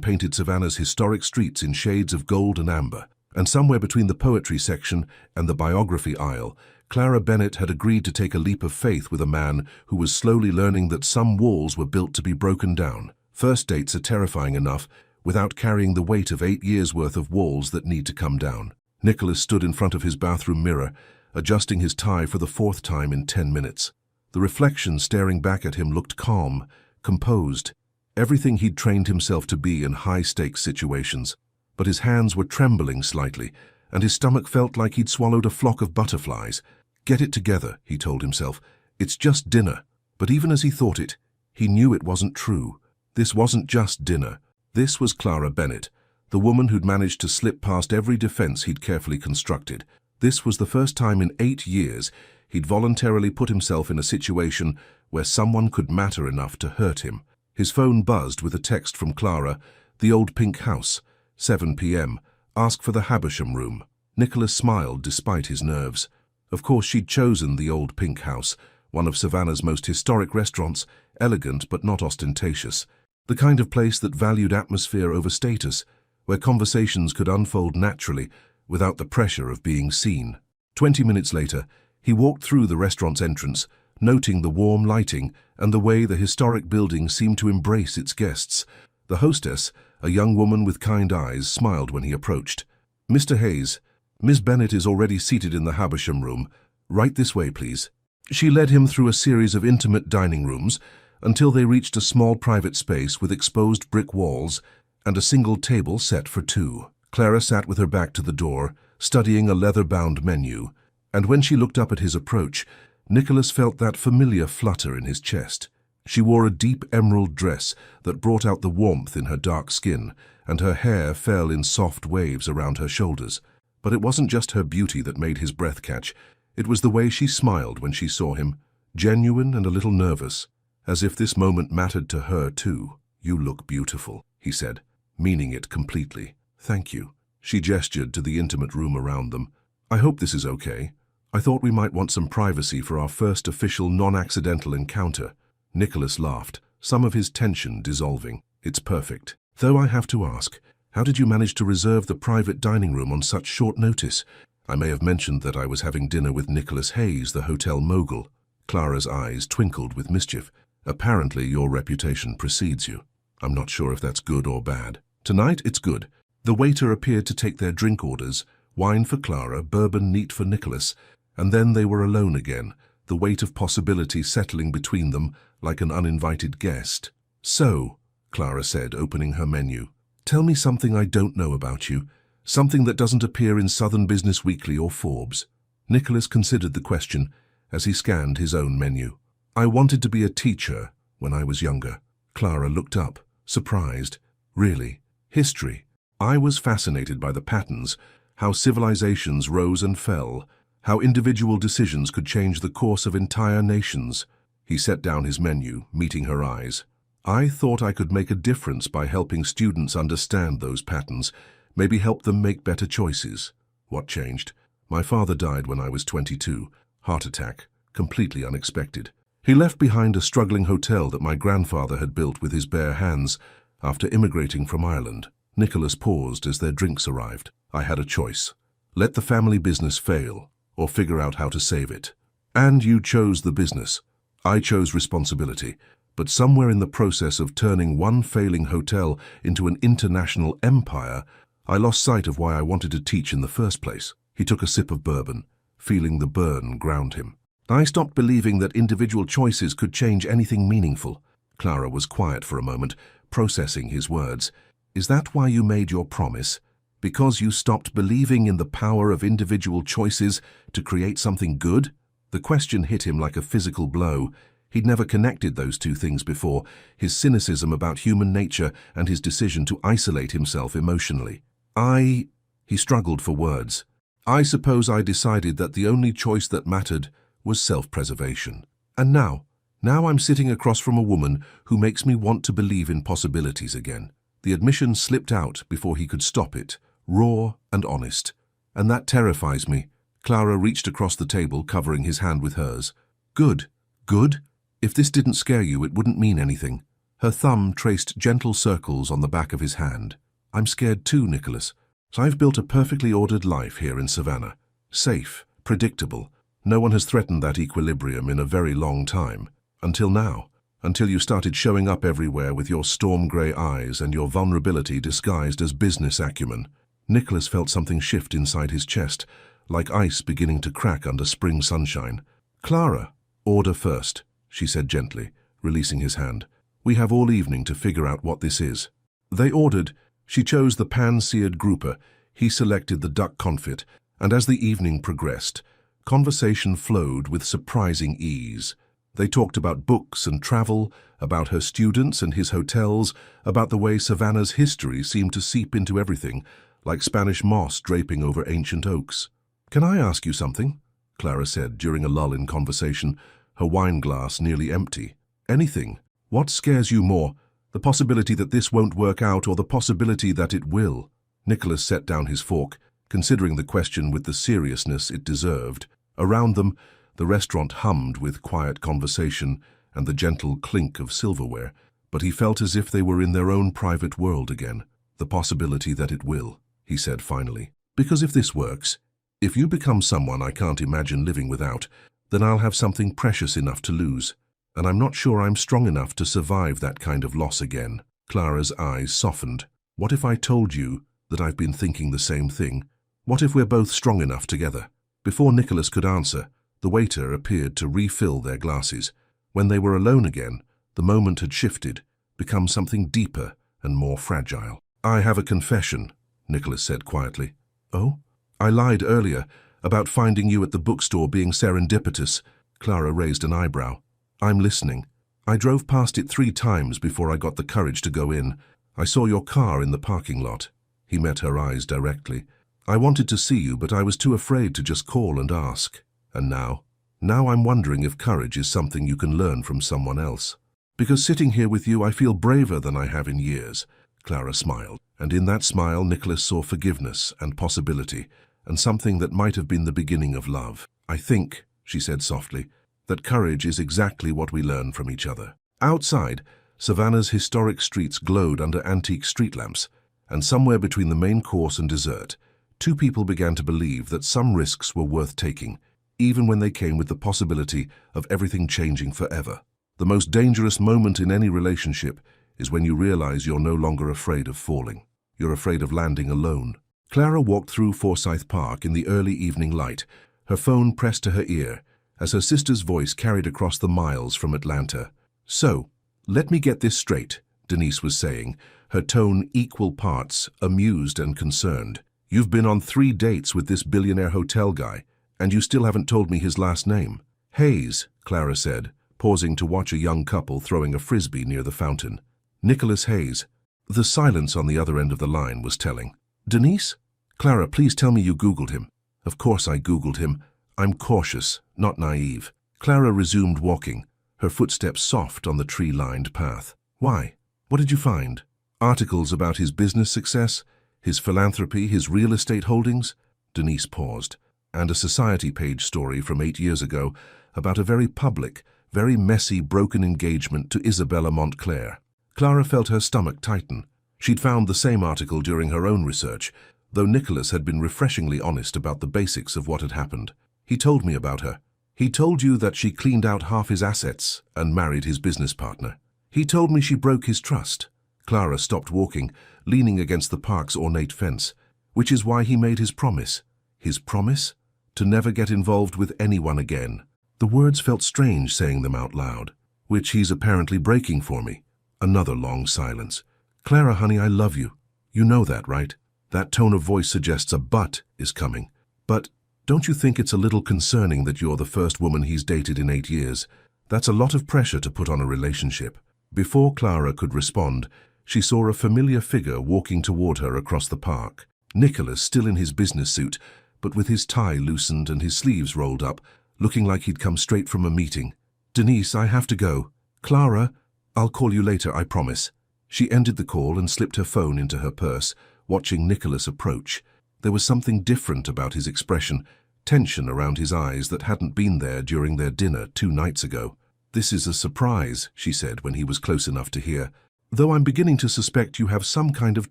A: painted Savannah's historic streets in shades of gold and amber, and somewhere between the poetry section and the biography aisle, Clara Bennett had agreed to take a leap of faith with a man who was slowly learning that some walls were built to be broken down. First dates are terrifying enough without carrying the weight of 8 years' worth of walls that need to come down. Nicholas stood in front of his bathroom mirror, adjusting his tie for the 4th time in 10 minutes. The reflection staring back at him looked calm, composed, everything he'd trained himself to be in high-stakes situations. But his hands were trembling slightly, and his stomach felt like he'd swallowed a flock of butterflies. "Get it together," he told himself. "It's just dinner." But even as he thought it, He knew it wasn't true. This wasn't just dinner. This was Clara Bennett, the woman who'd managed to slip past every defense he'd carefully constructed. This was the first time in 8 years he'd voluntarily put himself in a situation where someone could matter enough to hurt him. His phone buzzed with a text from Clara, the old pink house, 7 p.m., ask for the Habersham room. Nicholas smiled despite his nerves. Of course she'd chosen the old pink house, one of Savannah's most historic restaurants, elegant but not ostentatious. The kind of place that valued atmosphere over status, where conversations could unfold naturally without the pressure of being seen. 20 minutes later, he walked through the restaurant's entrance, noting the warm lighting and the way the historic building seemed to embrace its guests. The hostess, a young woman with kind eyes, smiled when he approached. "Mr. Hayes, Miss Bennett is already seated in the Habersham room. Right this way, please." She led him through a series of intimate dining rooms until they reached a small private space with exposed brick walls and a single table set for 2. Clara sat with her back to the door, studying a leather-bound menu, and when she looked up at his approach, Nicholas felt that familiar flutter in his chest. She wore a deep emerald dress that brought out the warmth in her dark skin, and her hair fell in soft waves around her shoulders. But it wasn't just her beauty that made his breath catch. It was the way she smiled when she saw him, genuine and a little nervous, as if this moment mattered to her too. "You look beautiful," he said, meaning it completely. "Thank you." She gestured to the intimate room around them. "I hope this is okay. I thought we might want some privacy for our first official non-accidental encounter." Nicholas laughed, some of his tension dissolving. "It's perfect. Though I have to ask, how did you manage to reserve the private dining room on such short notice? I may have mentioned that I was having dinner with Nicholas Hayes, the hotel mogul." Clara's eyes twinkled with mischief. "Apparently your reputation precedes you. I'm not sure if that's good or bad. Tonight it's good." The waiter appeared to take their drink orders, wine for Clara, bourbon neat for Nicholas, and then they were alone again, the weight of possibility settling between them like an uninvited guest. "So," Clara said, opening her menu, "tell me something I don't know about you, something that doesn't appear in Southern Business Weekly or Forbes." Nicholas considered the question as he scanned his own menu. "I wanted to be a teacher when I was younger." Clara looked up, surprised. "Really? History?" "I was fascinated by the patterns, how civilizations rose and fell, how individual decisions could change the course of entire nations." He set down his menu, meeting her eyes. "I thought I could make a difference by helping students understand those patterns, maybe help them make better choices." "What changed?" "My father died when I was 22, heart attack, completely unexpected. He left behind a struggling hotel that my grandfather had built with his bare hands after immigrating from Ireland." Nicholas paused as their drinks arrived. "I had a choice. Let the family business fail, or figure out how to save it. And you chose the business. I chose responsibility. But somewhere in the process of turning one failing hotel into an international empire, I lost sight of why I wanted to teach in the first place." He took a sip of bourbon, feeling the burn ground him. "I stopped believing that individual choices could change anything meaningful." Clara was quiet for a moment, processing his words. "Is that why you made your promise? Because you stopped believing in the power of individual choices to create something good?" The question hit him like a physical blow. He'd never connected those two things before, his cynicism about human nature and his decision to isolate himself emotionally. He struggled for words. "I suppose I decided that the only choice that mattered was self-preservation. And now I'm sitting across from a woman who makes me want to believe in possibilities again." The admission slipped out before he could stop it, raw and honest. "And that terrifies me." Clara reached across the table, covering his hand with hers. "Good. Good? If this didn't scare you, it wouldn't mean anything." Her thumb traced gentle circles on the back of his hand. "I'm scared too, Nicholas. I've built a perfectly ordered life here in Savannah. Safe, predictable. No one has threatened that equilibrium in a very long time. Until now. Until you started showing up everywhere with your storm-grey eyes and your vulnerability disguised as business acumen." Nicholas felt something shift inside his chest, like ice beginning to crack under spring sunshine. "Clara, order first," she said gently, releasing his hand. "We have all evening to figure out what this is." They ordered. She chose the pan-seared grouper, he selected the duck confit, and as the evening progressed, conversation flowed with surprising ease. They talked about books and travel, about her students and his hotels, about the way Savannah's history seemed to seep into everything, like Spanish moss draping over ancient oaks. "Can I ask you something?" Clara said during a lull in conversation, her wine glass nearly empty. "Anything. What scares you more, the possibility that this won't work out or the possibility that it will?" Nicholas set down his fork, considering the question with the seriousness it deserved. Around them, the restaurant hummed with quiet conversation and the gentle clink of silverware, but he felt as if they were in their own private world again. "The possibility that it will," he said finally. "Because if this works, if you become someone I can't imagine living without, then I'll have something precious enough to lose, and I'm not sure I'm strong enough to survive that kind of loss again." Clara's eyes softened. "What if I told you that I've been thinking the same thing? What if we're both strong enough together?" Before Nicholas could answer, the waiter appeared to refill their glasses. When they were alone again, the moment had shifted, become something deeper and more fragile. "I have a confession," Nicholas said quietly. "Oh?" "I lied earlier about finding you at the bookstore being serendipitous." Clara raised an eyebrow. "I'm listening. I drove past it 3 times before I got the courage to go in. I saw your car in the parking lot." He met her eyes directly. "I wanted to see you, but I was too afraid to just call and ask. And now I'm wondering if courage is something you can learn from someone else. Because sitting here with you, I feel braver than I have in years." Clara smiled, and in that smile Nicholas saw forgiveness and possibility, and something that might have been the beginning of love. "I think," she said softly, "that courage is exactly what we learn from each other." Outside, Savannah's historic streets glowed under antique street lamps, and somewhere between the main course and dessert, 2 people began to believe that some risks were worth taking, even when they came with the possibility of everything changing forever. The most dangerous moment in any relationship is when you realize you're no longer afraid of falling. You're afraid of landing alone. Clara walked through Forsyth Park in the early evening light, her phone pressed to her ear, as her sister's voice carried across the miles from Atlanta. "So, let me get this straight," Denise was saying, her tone equal parts amused and concerned. "You've been on 3 dates with this billionaire hotel guy, and you still haven't told me his last name." "Hayes," Clara said, pausing to watch a young couple throwing a frisbee near the fountain. "Nicholas Hayes." The silence on the other end of the line was telling. "Denise? Clara, please tell me you Googled him." "Of course I Googled him. I'm cautious, not naive." Clara resumed walking, her footsteps soft on the tree-lined path. "Why? What did you find? Articles about his business success, his philanthropy, his real estate holdings?" Denise paused. "And a society page story from 8 years ago about a very public, very messy, broken engagement to Isabella Montclair." Clara felt her stomach tighten. She'd found the same article during her own research, though Nicholas had been refreshingly honest about the basics of what had happened. "He told me about her. He told you that she cleaned out half his assets and married his business partner. He told me she broke his trust." Clara stopped walking, leaning against the park's ornate fence. "Which is why he made his promise." "His promise? To never get involved with anyone again." The words felt strange saying them out loud. "Which he's apparently breaking for me." Another long silence. "Clara, honey, I love you. You know that, right?" That tone of voice suggests a but is coming. "But don't you think it's a little concerning that you're the first woman he's dated in 8 years? That's a lot of pressure to put on a relationship." Before Clara could respond, she saw a familiar figure walking toward her across the park. Nicholas, still in his business suit, but with his tie loosened and his sleeves rolled up, looking like he'd come straight from a meeting. "Denise, I have to go." "Clara, I'll call you later, I promise." She ended the call and slipped her phone into her purse, watching Nicholas approach. There was something different about his expression, tension around his eyes that hadn't been there during their dinner 2 nights ago. "This is a surprise," she said when he was close enough to hear, "though I'm beginning to suspect you have some kind of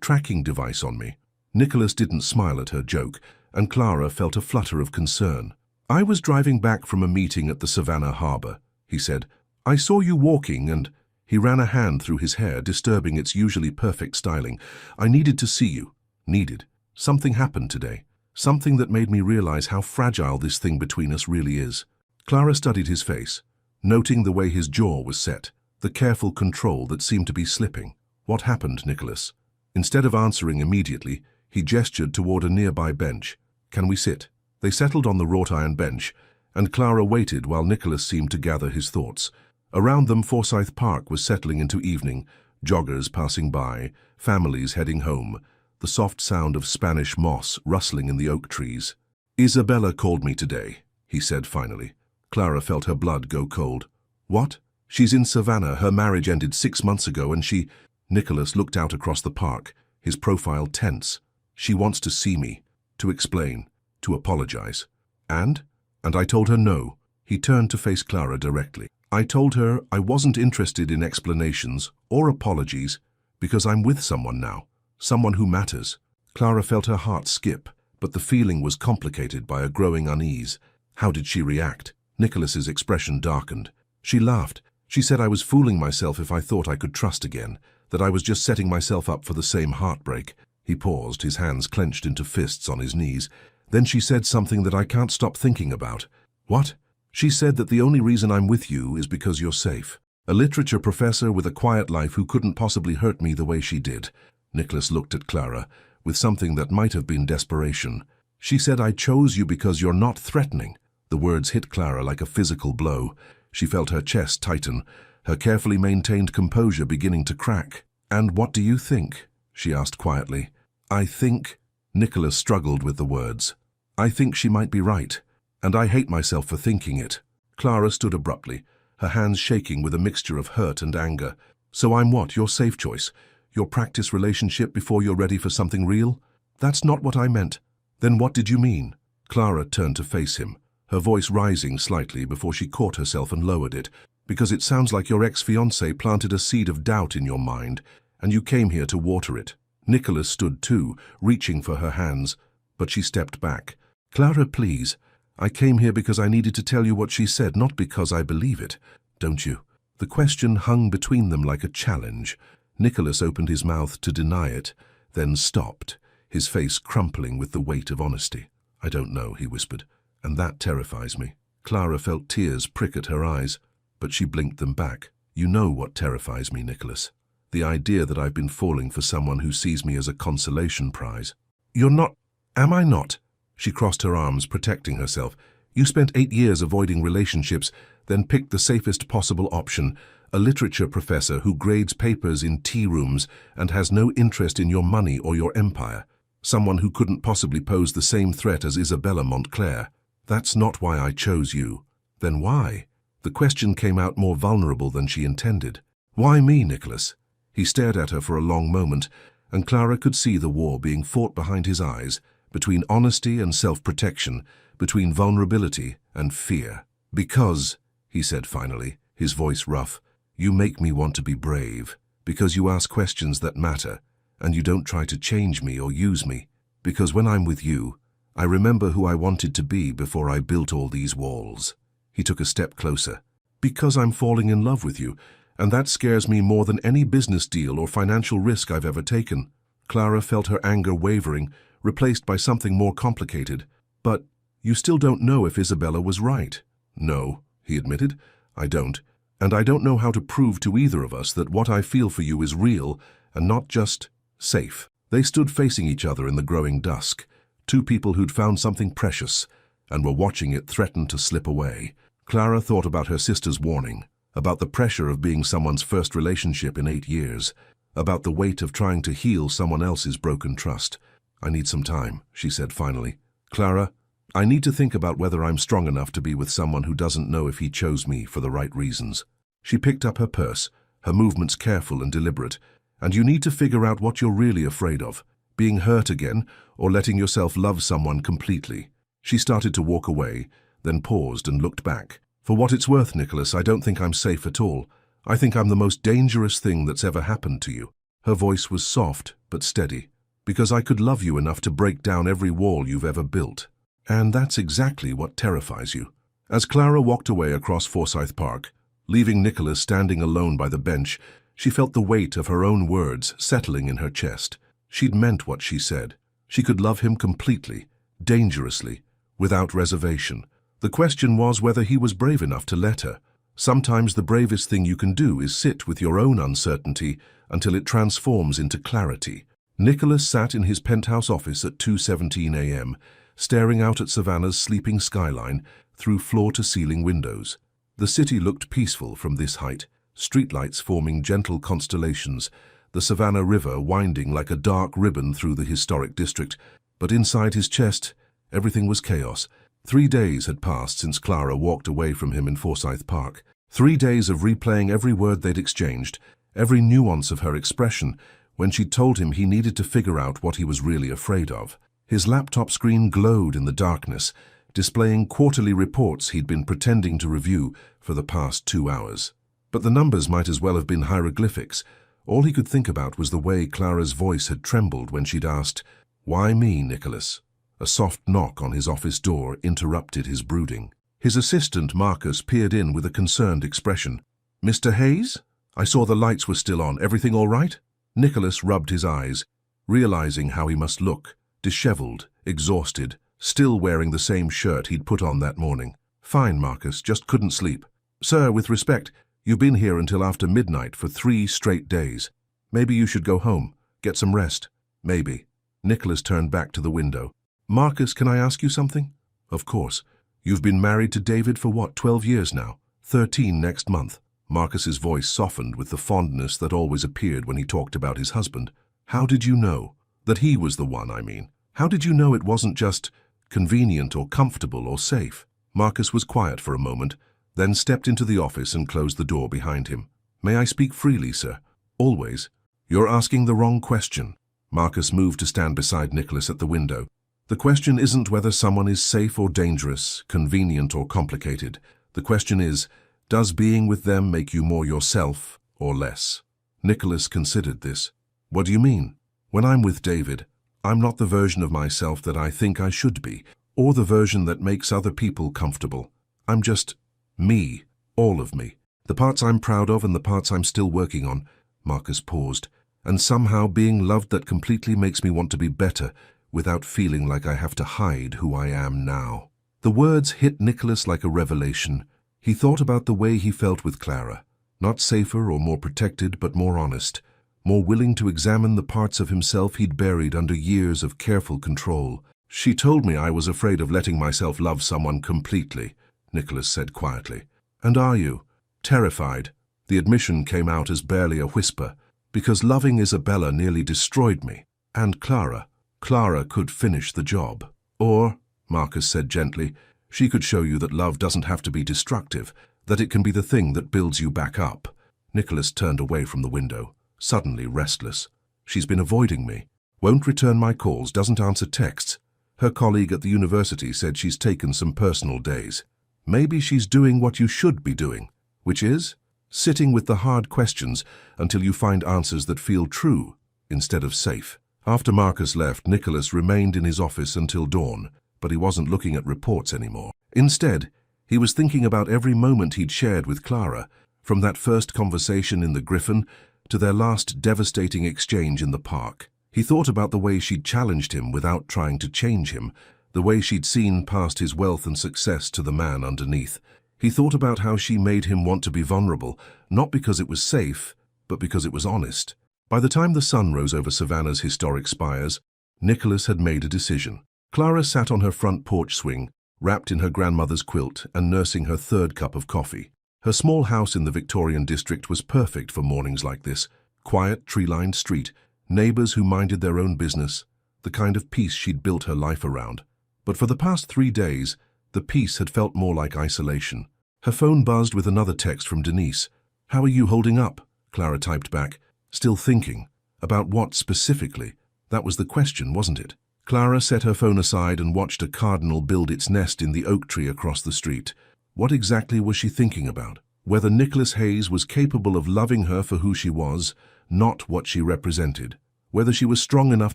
A: tracking device on me." Nicholas didn't smile at her joke, and Clara felt a flutter of concern. "I was driving back from a meeting at the Savannah Harbor," he said. "I saw you walking and—" He ran a hand through his hair, disturbing its usually perfect styling. "I needed to see you." "Needed? Something happened today. Something that made me realize how fragile this thing between us really is." Clara studied his face, noting the way his jaw was set, the careful control that seemed to be slipping. "What happened, Nicholas?" Instead of answering immediately, he gestured toward a nearby bench. "Can we sit?" They settled on the wrought iron bench, and Clara waited while Nicholas seemed to gather his thoughts. Around them, Forsyth Park was settling into evening, joggers passing by, families heading home, the soft sound of Spanish moss rustling in the oak trees. "Isabella called me today," he said finally. Clara felt her blood go cold. "What?" "She's in Savannah. Her marriage ended 6 months ago and she—" Nicholas looked out across the park, his profile tense. "She wants to see me, to explain, to apologize." And I told her no." He turned to face Clara directly. "I told her I wasn't interested in explanations or apologies because I'm with someone now, someone who matters." Clara felt her heart skip, but the feeling was complicated by a growing unease. How did she react? Nicholas's expression darkened. She laughed. She said I was fooling myself if I thought I could trust again, that I was just setting myself up for the same heartbreak. He paused, his hands clenched into fists on his knees. Then she said something that I can't stop thinking about. "What?" "She said that the only reason I'm with you is because you're safe. A literature professor with a quiet life who couldn't possibly hurt me the way she did." Nicholas looked at Clara with something that might have been desperation. "She said I chose you because you're not threatening." The words hit Clara like a physical blow. She felt her chest tighten, her carefully maintained composure beginning to crack. "And what do you think?" she asked quietly. "I think—" Nicholas struggled with the words. "I think she might be right, and I hate myself for thinking it." Clara stood abruptly, her hands shaking with a mixture of hurt and anger. "So I'm what, your safe choice? Your practice relationship before you're ready for something real?" "That's not what I meant." "Then what did you mean?" Clara turned to face him, her voice rising slightly before she caught herself and lowered it. "Because it sounds like your ex-fiancé planted a seed of doubt in your mind, and you came here to water it." Nicholas stood too, reaching for her hands, but she stepped back. "Clara, please. I came here because I needed to tell you what she said, not because I believe it. Don't you?" The question hung between them like a challenge. Nicholas opened his mouth to deny it, then stopped, his face crumpling with the weight of honesty. "I don't know," he whispered, "and that terrifies me." Clara felt tears prick at her eyes, but she blinked them back. "You know what terrifies me, Nicholas. The idea that I've been falling for someone who sees me as a consolation prize." "You're not—" "Am I not?" She crossed her arms, protecting herself. "You spent 8 years avoiding relationships, then picked the safest possible option, a literature professor who grades papers in tea rooms and has no interest in your money or your empire. Someone who couldn't possibly pose the same threat as Isabella Montclair. That's not why I chose you." "Then why?" The question came out more vulnerable than she intended. "Why me, Nicholas?" He stared at her for a long moment, and Clara could see the war being fought behind his eyes, between honesty and self-protection, between vulnerability and fear. "Because," he said finally, his voice rough, "you make me want to be brave. Because you ask questions that matter, and you don't try to change me or use me. Because when I'm with you, I remember who I wanted to be before I built all these walls." He took a step closer. "Because I'm falling in love with you, and that scares me more than any business deal or financial risk I've ever taken." Clara felt her anger wavering, replaced by something more complicated. "But you still don't know if Isabella was right." "No," he admitted, "I don't. And I don't know how to prove to either of us that what I feel for you is real and not just safe." They stood facing each other in the growing dusk, two people who'd found something precious and were watching it threaten to slip away. Clara thought about her sister's warning, about the pressure of being someone's first relationship in 8 years, about the weight of trying to heal someone else's broken trust. "I need some time," she said finally. "Clara, I need to think about whether I'm strong enough to be with someone who doesn't know if he chose me for the right reasons." She picked up her purse, her movements careful and deliberate. "And you need to figure out what you're really afraid of, being hurt again or letting yourself love someone completely." She started to walk away, then paused and looked back. "For what it's worth, Nicholas, I don't think I'm safe at all. I think I'm the most dangerous thing that's ever happened to you." Her voice was soft but steady. "Because I could love you enough to break down every wall you've ever built. And that's exactly what terrifies you." As Clara walked away across Forsyth Park, leaving Nicholas standing alone by the bench, she felt the weight of her own words settling in her chest. She'd meant what she said. She could love him completely, dangerously, without reservation. The question was whether he was brave enough to let her. Sometimes the bravest thing you can do is sit with your own uncertainty until it transforms into clarity. Nicholas sat in his penthouse office at 2:17 a.m., staring out at Savannah's sleeping skyline, through floor-to-ceiling windows. The city looked peaceful from this height, streetlights forming gentle constellations, the Savannah River winding like a dark ribbon through the historic district. But inside his chest, everything was chaos. 3 days had passed since Clara walked away from him in Forsyth Park. 3 days of replaying every word they'd exchanged, every nuance of her expression, when she'd told him he needed to figure out what he was really afraid of. His laptop screen glowed in the darkness, displaying quarterly reports he'd been pretending to review for the past 2 hours. But the numbers might as well have been hieroglyphics. All he could think about was the way Clara's voice had trembled when she'd asked, "Why me, Nicholas?" A soft knock on his office door interrupted his brooding. His assistant, Marcus, peered in with a concerned expression. "Mr. Hayes? I saw the lights were still on. Everything all right?" Nicholas rubbed his eyes, realizing how he must look, disheveled, exhausted, still wearing the same shirt he'd put on that morning. "Fine, Marcus, just couldn't sleep. Sir, with respect, you've been here until after midnight for 3 straight days. Maybe you should go home, get some rest." "Maybe." Nicholas turned back to the window. "Marcus, can I ask you something?" "Of course. You've been married to David for what, 12 years now? 13 next month." Marcus's voice softened with the fondness that always appeared when he talked about his husband. "How did you know? That he was the one, I mean. How did you know it wasn't just convenient or comfortable or safe?" Marcus was quiet for a moment, then stepped into the office and closed the door behind him. "May I speak freely, sir?" "Always." "You're asking the wrong question." Marcus moved to stand beside Nicholas at the window. "The question isn't whether someone is safe or dangerous, convenient or complicated. The question is, does being with them make you more yourself or less?" Nicholas considered this. "What do you mean?" "When I'm with David, I'm not the version of myself that I think I should be, or the version that makes other people comfortable. I'm just me, all of me. The parts I'm proud of and the parts I'm still working on." Marcus paused. "And somehow being loved that completely makes me want to be better, without feeling like I have to hide who I am now." The words hit Nicholas like a revelation. He thought about the way he felt with Clara. Not safer or more protected, but more honest. More willing to examine the parts of himself he'd buried under years of careful control. "She told me I was afraid of letting myself love someone completely," Nicholas said quietly. "And are you?" "Terrified." The admission came out as barely a whisper. "Because loving Isabella nearly destroyed me. And Clara. Clara could finish the job. Or," Marcus said gently, "she could show you that love doesn't have to be destructive, that it can be the thing that builds you back up." Nicholas turned away from the window, suddenly restless. "She's been avoiding me. Won't return my calls, doesn't answer texts. Her colleague at the university said she's taken some personal days. Maybe she's doing what you should be doing, which is sitting with the hard questions until you find answers that feel true instead of safe." After Marcus left, Nicholas remained in his office until dawn, but he wasn't looking at reports anymore. Instead, he was thinking about every moment he'd shared with Clara, from that first conversation in the Griffin to their last devastating exchange in the park. He thought about the way she'd challenged him without trying to change him, the way she'd seen past his wealth and success to the man underneath. He thought about how she made him want to be vulnerable, not because it was safe, but because it was honest. By the time the sun rose over Savannah's historic spires, Nicholas had made a decision. Clara sat on her front porch swing, wrapped in her grandmother's quilt and nursing her 3rd cup of coffee. Her small house in the Victorian district was perfect for mornings like this. Quiet, tree-lined street, neighbors who minded their own business, the kind of peace she'd built her life around. But for the past 3 days, the peace had felt more like isolation. Her phone buzzed with another text from Denise. "How are you holding up?" Clara typed back. Still thinking. About what specifically? That was the question, wasn't it? Clara set her phone aside and watched a cardinal build its nest in the oak tree across the street. What exactly was she thinking about? Whether Nicholas Hayes was capable of loving her for who she was, not what she represented. Whether she was strong enough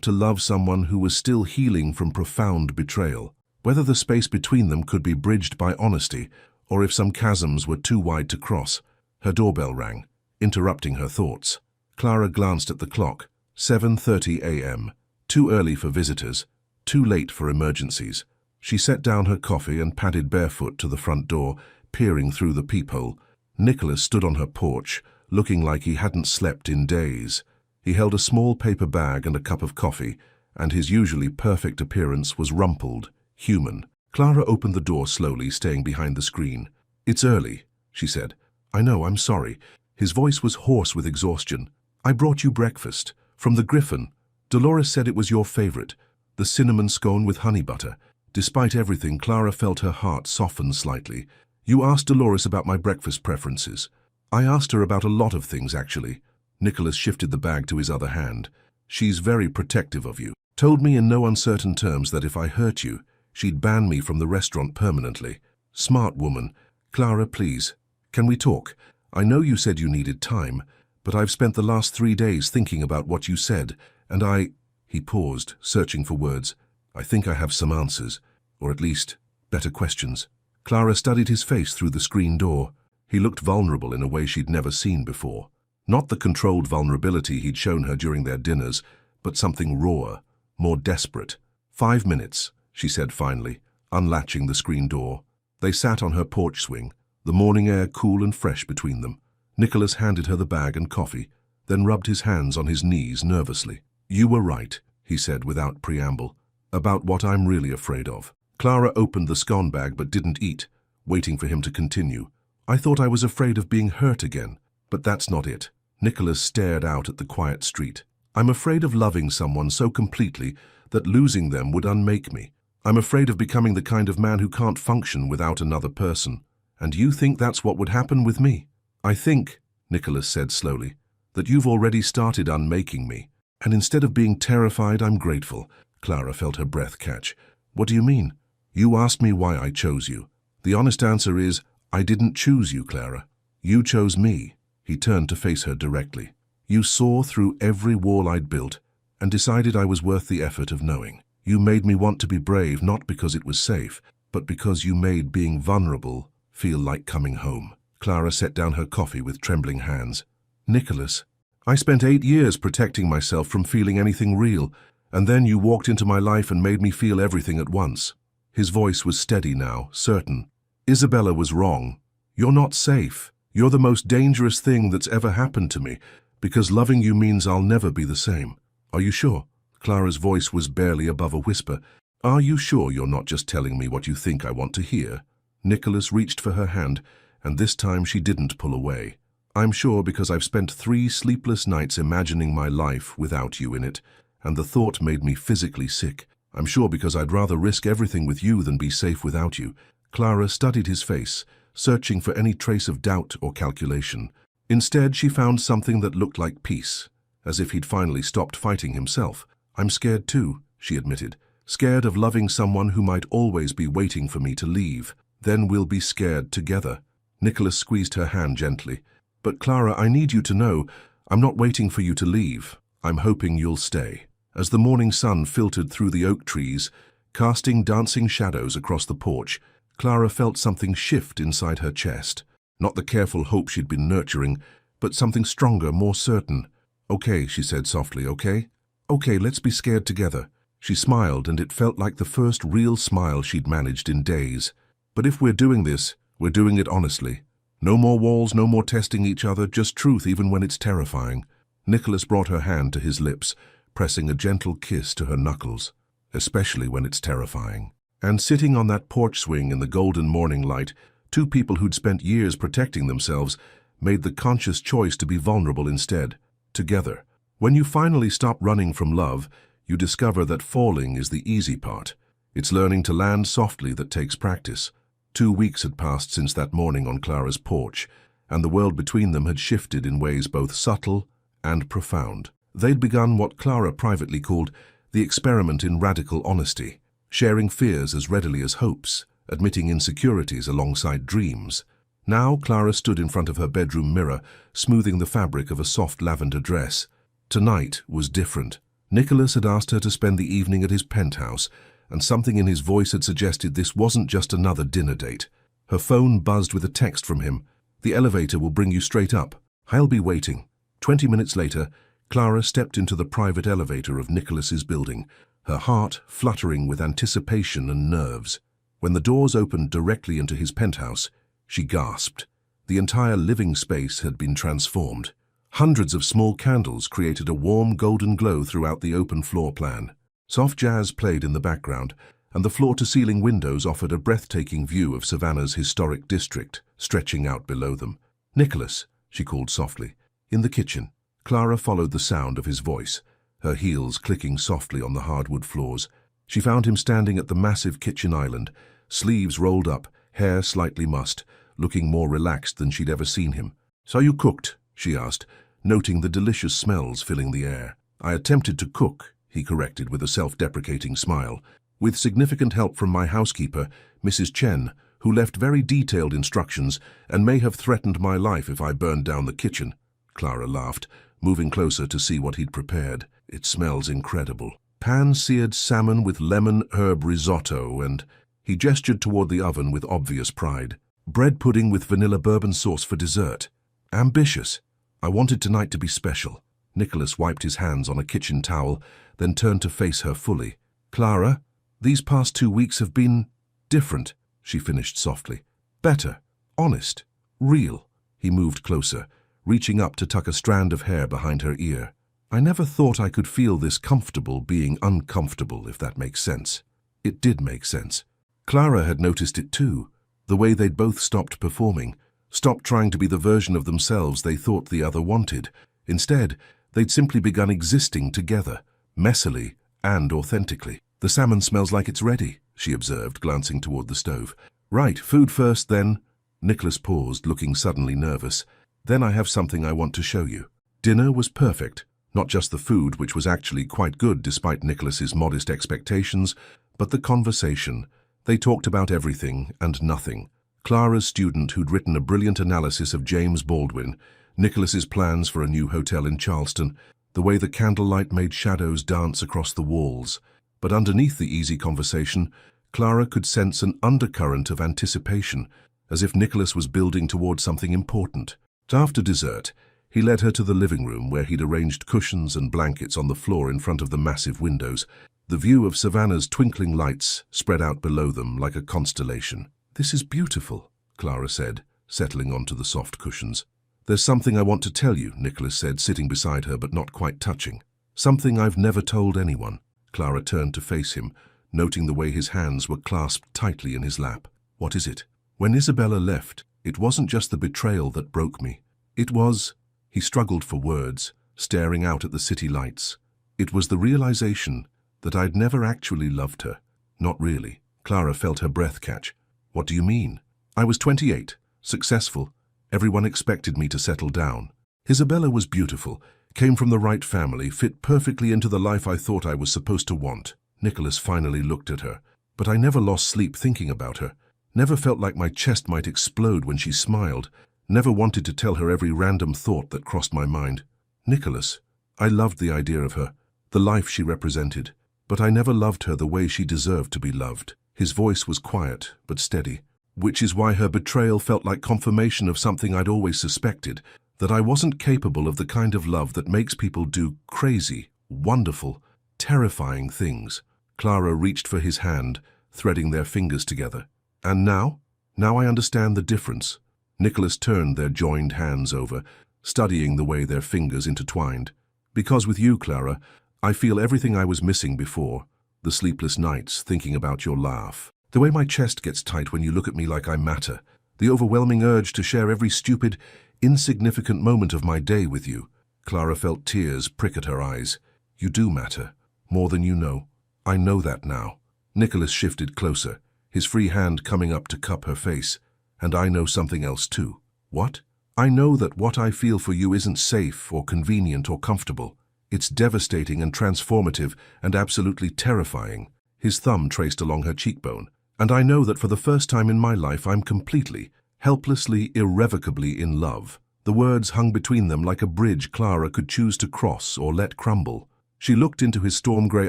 A: to love someone who was still healing from profound betrayal. Whether the space between them could be bridged by honesty, or if some chasms were too wide to cross. Her doorbell rang, interrupting her thoughts. Clara glanced at the clock. 7:30 a.m. Too early for visitors, too late for emergencies. She set down her coffee and padded barefoot to the front door, peering through the peephole. Nicholas stood on her porch, looking like he hadn't slept in days. He held a small paper bag and a cup of coffee, and his usually perfect appearance was rumpled, human. Clara opened the door slowly, staying behind the screen. "It's early," she said. "I know, I'm sorry." His voice was hoarse with exhaustion. "I brought you breakfast. From the Griffin. Dolores said it was your favorite. The cinnamon scone with honey butter." Despite everything, Clara felt her heart soften slightly. "You asked Dolores about my breakfast preferences." "I asked her about a lot of things, actually." Nicholas shifted the bag to his other hand. "She's very protective of you. Told me in no uncertain terms that if I hurt you, she'd ban me from the restaurant permanently. Smart woman. Clara, please, can we talk? I know you said you needed time, but I've spent the last 3 days thinking about what you said, and I—" He paused, searching for words. "I think I have some answers, or at least, better questions." Clara studied his face through the screen door. He looked vulnerable in a way she'd never seen before. Not the controlled vulnerability he'd shown her during their dinners, but something rawer, more desperate. "5 minutes," she said finally, unlatching the screen door. They sat on her porch swing, the morning air cool and fresh between them. Nicholas handed her the bag and coffee, then rubbed his hands on his knees nervously. "You were right," he said without preamble, "about what I'm really afraid of." Clara opened the scone bag but didn't eat, waiting for him to continue. "I thought I was afraid of being hurt again, but that's not it." Nicholas stared out at the quiet street. "I'm afraid of loving someone so completely that losing them would unmake me. I'm afraid of becoming the kind of man who can't function without another person. And you think that's what would happen with me?" "I think," Nicholas said slowly, "that you've already started unmaking me. And instead of being terrified, I'm grateful." Clara felt her breath catch. "What do you mean?" "You asked me why I chose you. The honest answer is, I didn't choose you, Clara. You chose me." He turned to face her directly. "You saw through every wall I'd built and decided I was worth the effort of knowing. You made me want to be brave, not because it was safe, but because you made being vulnerable feel like coming home." Clara set down her coffee with trembling hands. "Nicholas, I spent 8 years protecting myself from feeling anything real, and then you walked into my life and made me feel everything at once." His voice was steady now, certain. "Isabella was wrong. You're not safe. You're the most dangerous thing that's ever happened to me, because loving you means I'll never be the same. Are you sure?" Clara's voice was barely above a whisper. "Are you sure you're not just telling me what you think I want to hear?" Nicholas reached for her hand, and this time she didn't pull away. "I'm sure because I've spent 3 sleepless nights imagining my life without you in it, and the thought made me physically sick. I'm sure because I'd rather risk everything with you than be safe without you." Clara studied his face, searching for any trace of doubt or calculation. Instead, she found something that looked like peace, as if he'd finally stopped fighting himself. "I'm scared too," she admitted. "Scared of loving someone who might always be waiting for me to leave. Then we'll be scared together." Nicholas squeezed her hand gently. "But Clara, I need you to know, I'm not waiting for you to leave. I'm hoping you'll stay." As the morning sun filtered through the oak trees, casting dancing shadows across the porch, Clara felt something shift inside her chest. Not the careful hope she'd been nurturing, but something stronger, more certain. "Okay," she said softly, "okay? Okay, let's be scared together." She smiled, and it felt like the first real smile she'd managed in days. "But if we're doing this, we're doing it honestly. No more walls, no more testing each other, just truth even when it's terrifying." Nicholas brought her hand to his lips, pressing a gentle kiss to her knuckles. "Especially when it's terrifying." And sitting on that porch swing in the golden morning light, 2 people who'd spent years protecting themselves made the conscious choice to be vulnerable instead, together. When you finally stop running from love, you discover that falling is the easy part. It's learning to land softly that takes practice. 2 weeks had passed since that morning on Clara's porch, and the world between them had shifted in ways both subtle and profound. They'd begun what Clara privately called the experiment in radical honesty, sharing fears as readily as hopes, admitting insecurities alongside dreams. Now Clara stood in front of her bedroom mirror, smoothing the fabric of a soft lavender dress. Tonight was different. Nicholas had asked her to spend the evening at his penthouse, and something in his voice had suggested this wasn't just another dinner date. Her phone buzzed with a text from him. "The elevator will bring you straight up. I'll be waiting." 20 minutes later, Clara stepped into the private elevator of Nicholas's building, her heart fluttering with anticipation and nerves. When the doors opened directly into his penthouse, she gasped. The entire living space had been transformed. Hundreds of small candles created a warm golden glow throughout the open floor plan. Soft jazz played in the background, and the floor-to-ceiling windows offered a breathtaking view of Savannah's historic district, stretching out below them. "Nicholas," she called softly. "In the kitchen." Clara followed the sound of his voice, her heels clicking softly on the hardwood floors. She found him standing at the massive kitchen island, sleeves rolled up, hair slightly mussed, looking more relaxed than she'd ever seen him. "So you cooked?" she asked, noting the delicious smells filling the air. "I attempted to cook," he corrected with a self-deprecating smile, "with significant help from my housekeeper, Mrs. Chen, who left very detailed instructions and may have threatened my life if I burned down the kitchen." Clara laughed, moving closer to see what he'd prepared. "It smells incredible. Pan-seared salmon with lemon herb risotto and—" He gestured toward the oven with obvious pride. "Bread pudding with vanilla bourbon sauce for dessert. Ambitious. I wanted tonight to be special." Nicholas wiped his hands on a kitchen towel, then turned to face her fully. "Clara, these past 2 weeks have been different," she finished softly. "Better. Honest. Real." He moved closer, reaching up to tuck a strand of hair behind her ear. "I never thought I could feel this comfortable being uncomfortable, if that makes sense." It did make sense. Clara had noticed it too, the way they'd both stopped performing, stopped trying to be the version of themselves they thought the other wanted. Instead, they'd simply begun existing together, messily and authentically. "The salmon smells like it's ready," she observed, glancing toward the stove. "Right, food first, then." Nicholas paused, looking suddenly nervous. "Then I have something I want to show you." Dinner was perfect. Not just the food, which was actually quite good despite Nicholas's modest expectations, but the conversation. They talked about everything and nothing. Clara's student who'd written a brilliant analysis of James Baldwin, Nicholas's plans for a new hotel in Charleston, the way the candlelight made shadows dance across the walls. But underneath the easy conversation, Clara could sense an undercurrent of anticipation, as if Nicholas was building toward something important. After dessert, he led her to the living room where he'd arranged cushions and blankets on the floor in front of the massive windows. The view of Savannah's twinkling lights spread out below them like a constellation. "This is beautiful," Clara said, settling onto the soft cushions. "There's something I want to tell you," Nicholas said, sitting beside her but not quite touching. "Something I've never told anyone." Clara turned to face him, noting the way his hands were clasped tightly in his lap. "What is it?" "When Isabella left, it wasn't just the betrayal that broke me. It was—" He struggled for words, staring out at the city lights. "It was the realization that I'd never actually loved her. Not really." Clara felt her breath catch. "What do you mean?" "I was 28, successful. Everyone expected me to settle down. Isabella was beautiful, came from the right family, fit perfectly into the life I thought I was supposed to want." Nicholas finally looked at her. "But I never lost sleep thinking about her. Never felt like my chest might explode when she smiled. Never wanted to tell her every random thought that crossed my mind. Nicholas, I loved the idea of her, the life she represented, but I never loved her the way she deserved to be loved." His voice was quiet but steady. "Which is why her betrayal felt like confirmation of something I'd always suspected, that I wasn't capable of the kind of love that makes people do crazy, wonderful, terrifying things." Clara reached for his hand, threading their fingers together. "And now? Now I understand the difference." Nicholas turned their joined hands over, studying the way their fingers intertwined. "Because with you, Clara, I feel everything I was missing before. The sleepless nights, thinking about your laugh. The way my chest gets tight when you look at me like I matter. The overwhelming urge to share every stupid, insignificant moment of my day with you." Clara felt tears prick at her eyes. "You do matter. More than you know. I know that now." Nicholas shifted closer, his free hand coming up to cup her face. "And I know something else too." "What?" "I know that what I feel for you isn't safe or convenient or comfortable. It's devastating and transformative and absolutely terrifying." His thumb traced along her cheekbone. "And I know that for the first time in my life I'm completely, helplessly, irrevocably in love." The words hung between them like a bridge Clara could choose to cross or let crumble. She looked into his storm-grey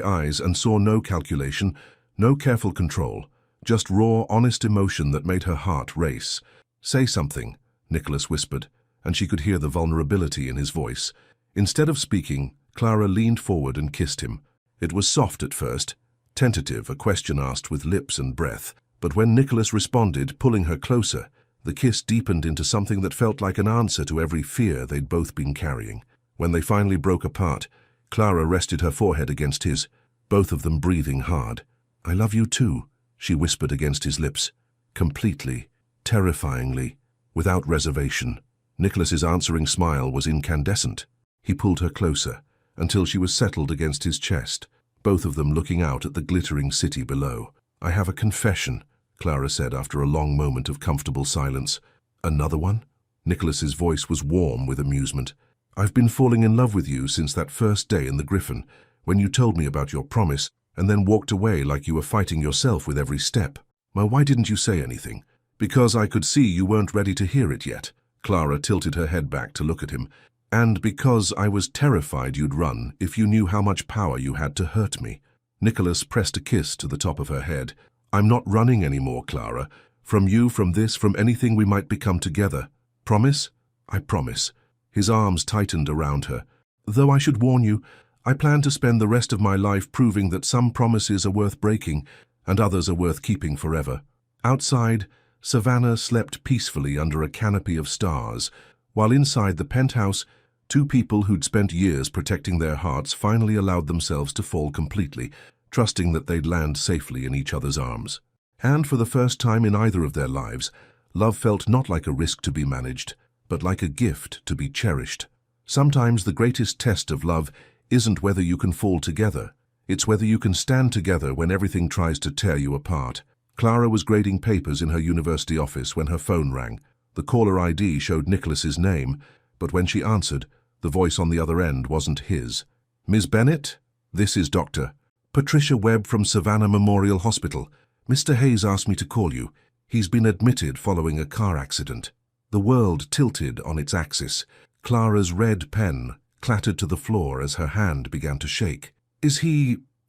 A: eyes and saw no calculation, no careful control, just raw, honest emotion that made her heart race. "Say something," Nicholas whispered, and she could hear the vulnerability in his voice. Instead of speaking, Clara leaned forward and kissed him. It was soft at first, tentative, a question asked with lips and breath. But when Nicholas responded, pulling her closer, the kiss deepened into something that felt like an answer to every fear they'd both been carrying. When they finally broke apart, Clara rested her forehead against his, both of them breathing hard. I love you too, she whispered against his lips, completely, terrifyingly, without reservation. Nicholas's answering smile was incandescent. He pulled her closer, until she was settled against his chest, both of them looking out at the glittering city below. I have a confession, Clara said after a long moment of comfortable silence. Another one? Nicholas's voice was warm with amusement. I've been falling in love with you since that first day in the Griffin, when you told me about your promise and then walked away like you were fighting yourself with every step. Well, why didn't you say anything? Because I could see you weren't ready to hear it yet. Clara tilted her head back to look at him. And because I was terrified you'd run if you knew how much power you had to hurt me. Nicholas pressed a kiss to the top of her head. I'm not running anymore, Clara. From you, from this, from anything we might become together. Promise? I promise. His arms tightened around her. Though I should warn you, I plan to spend the rest of my life proving that some promises are worth breaking and others are worth keeping forever. Outside, Savannah slept peacefully under a canopy of stars, while inside the penthouse, two people who'd spent years protecting their hearts finally allowed themselves to fall completely, trusting that they'd land safely in each other's arms. And for the first time in either of their lives, love felt not like a risk to be managed, but like a gift to be cherished. Sometimes the greatest test of love isn't whether you can fall together, it's whether you can stand together when everything tries to tear you apart. Clara was grading papers in her university office when her phone rang. The caller ID showed Nicholas's name, but when she answered, the voice on the other end wasn't his. Ms. Bennett? This is Dr. Patricia Webb from Savannah Memorial Hospital. Mr. Hayes asked me to call you. He's been admitted following a car accident. The world tilted on its axis. Clara's red pen clattered to the floor as her hand began to shake.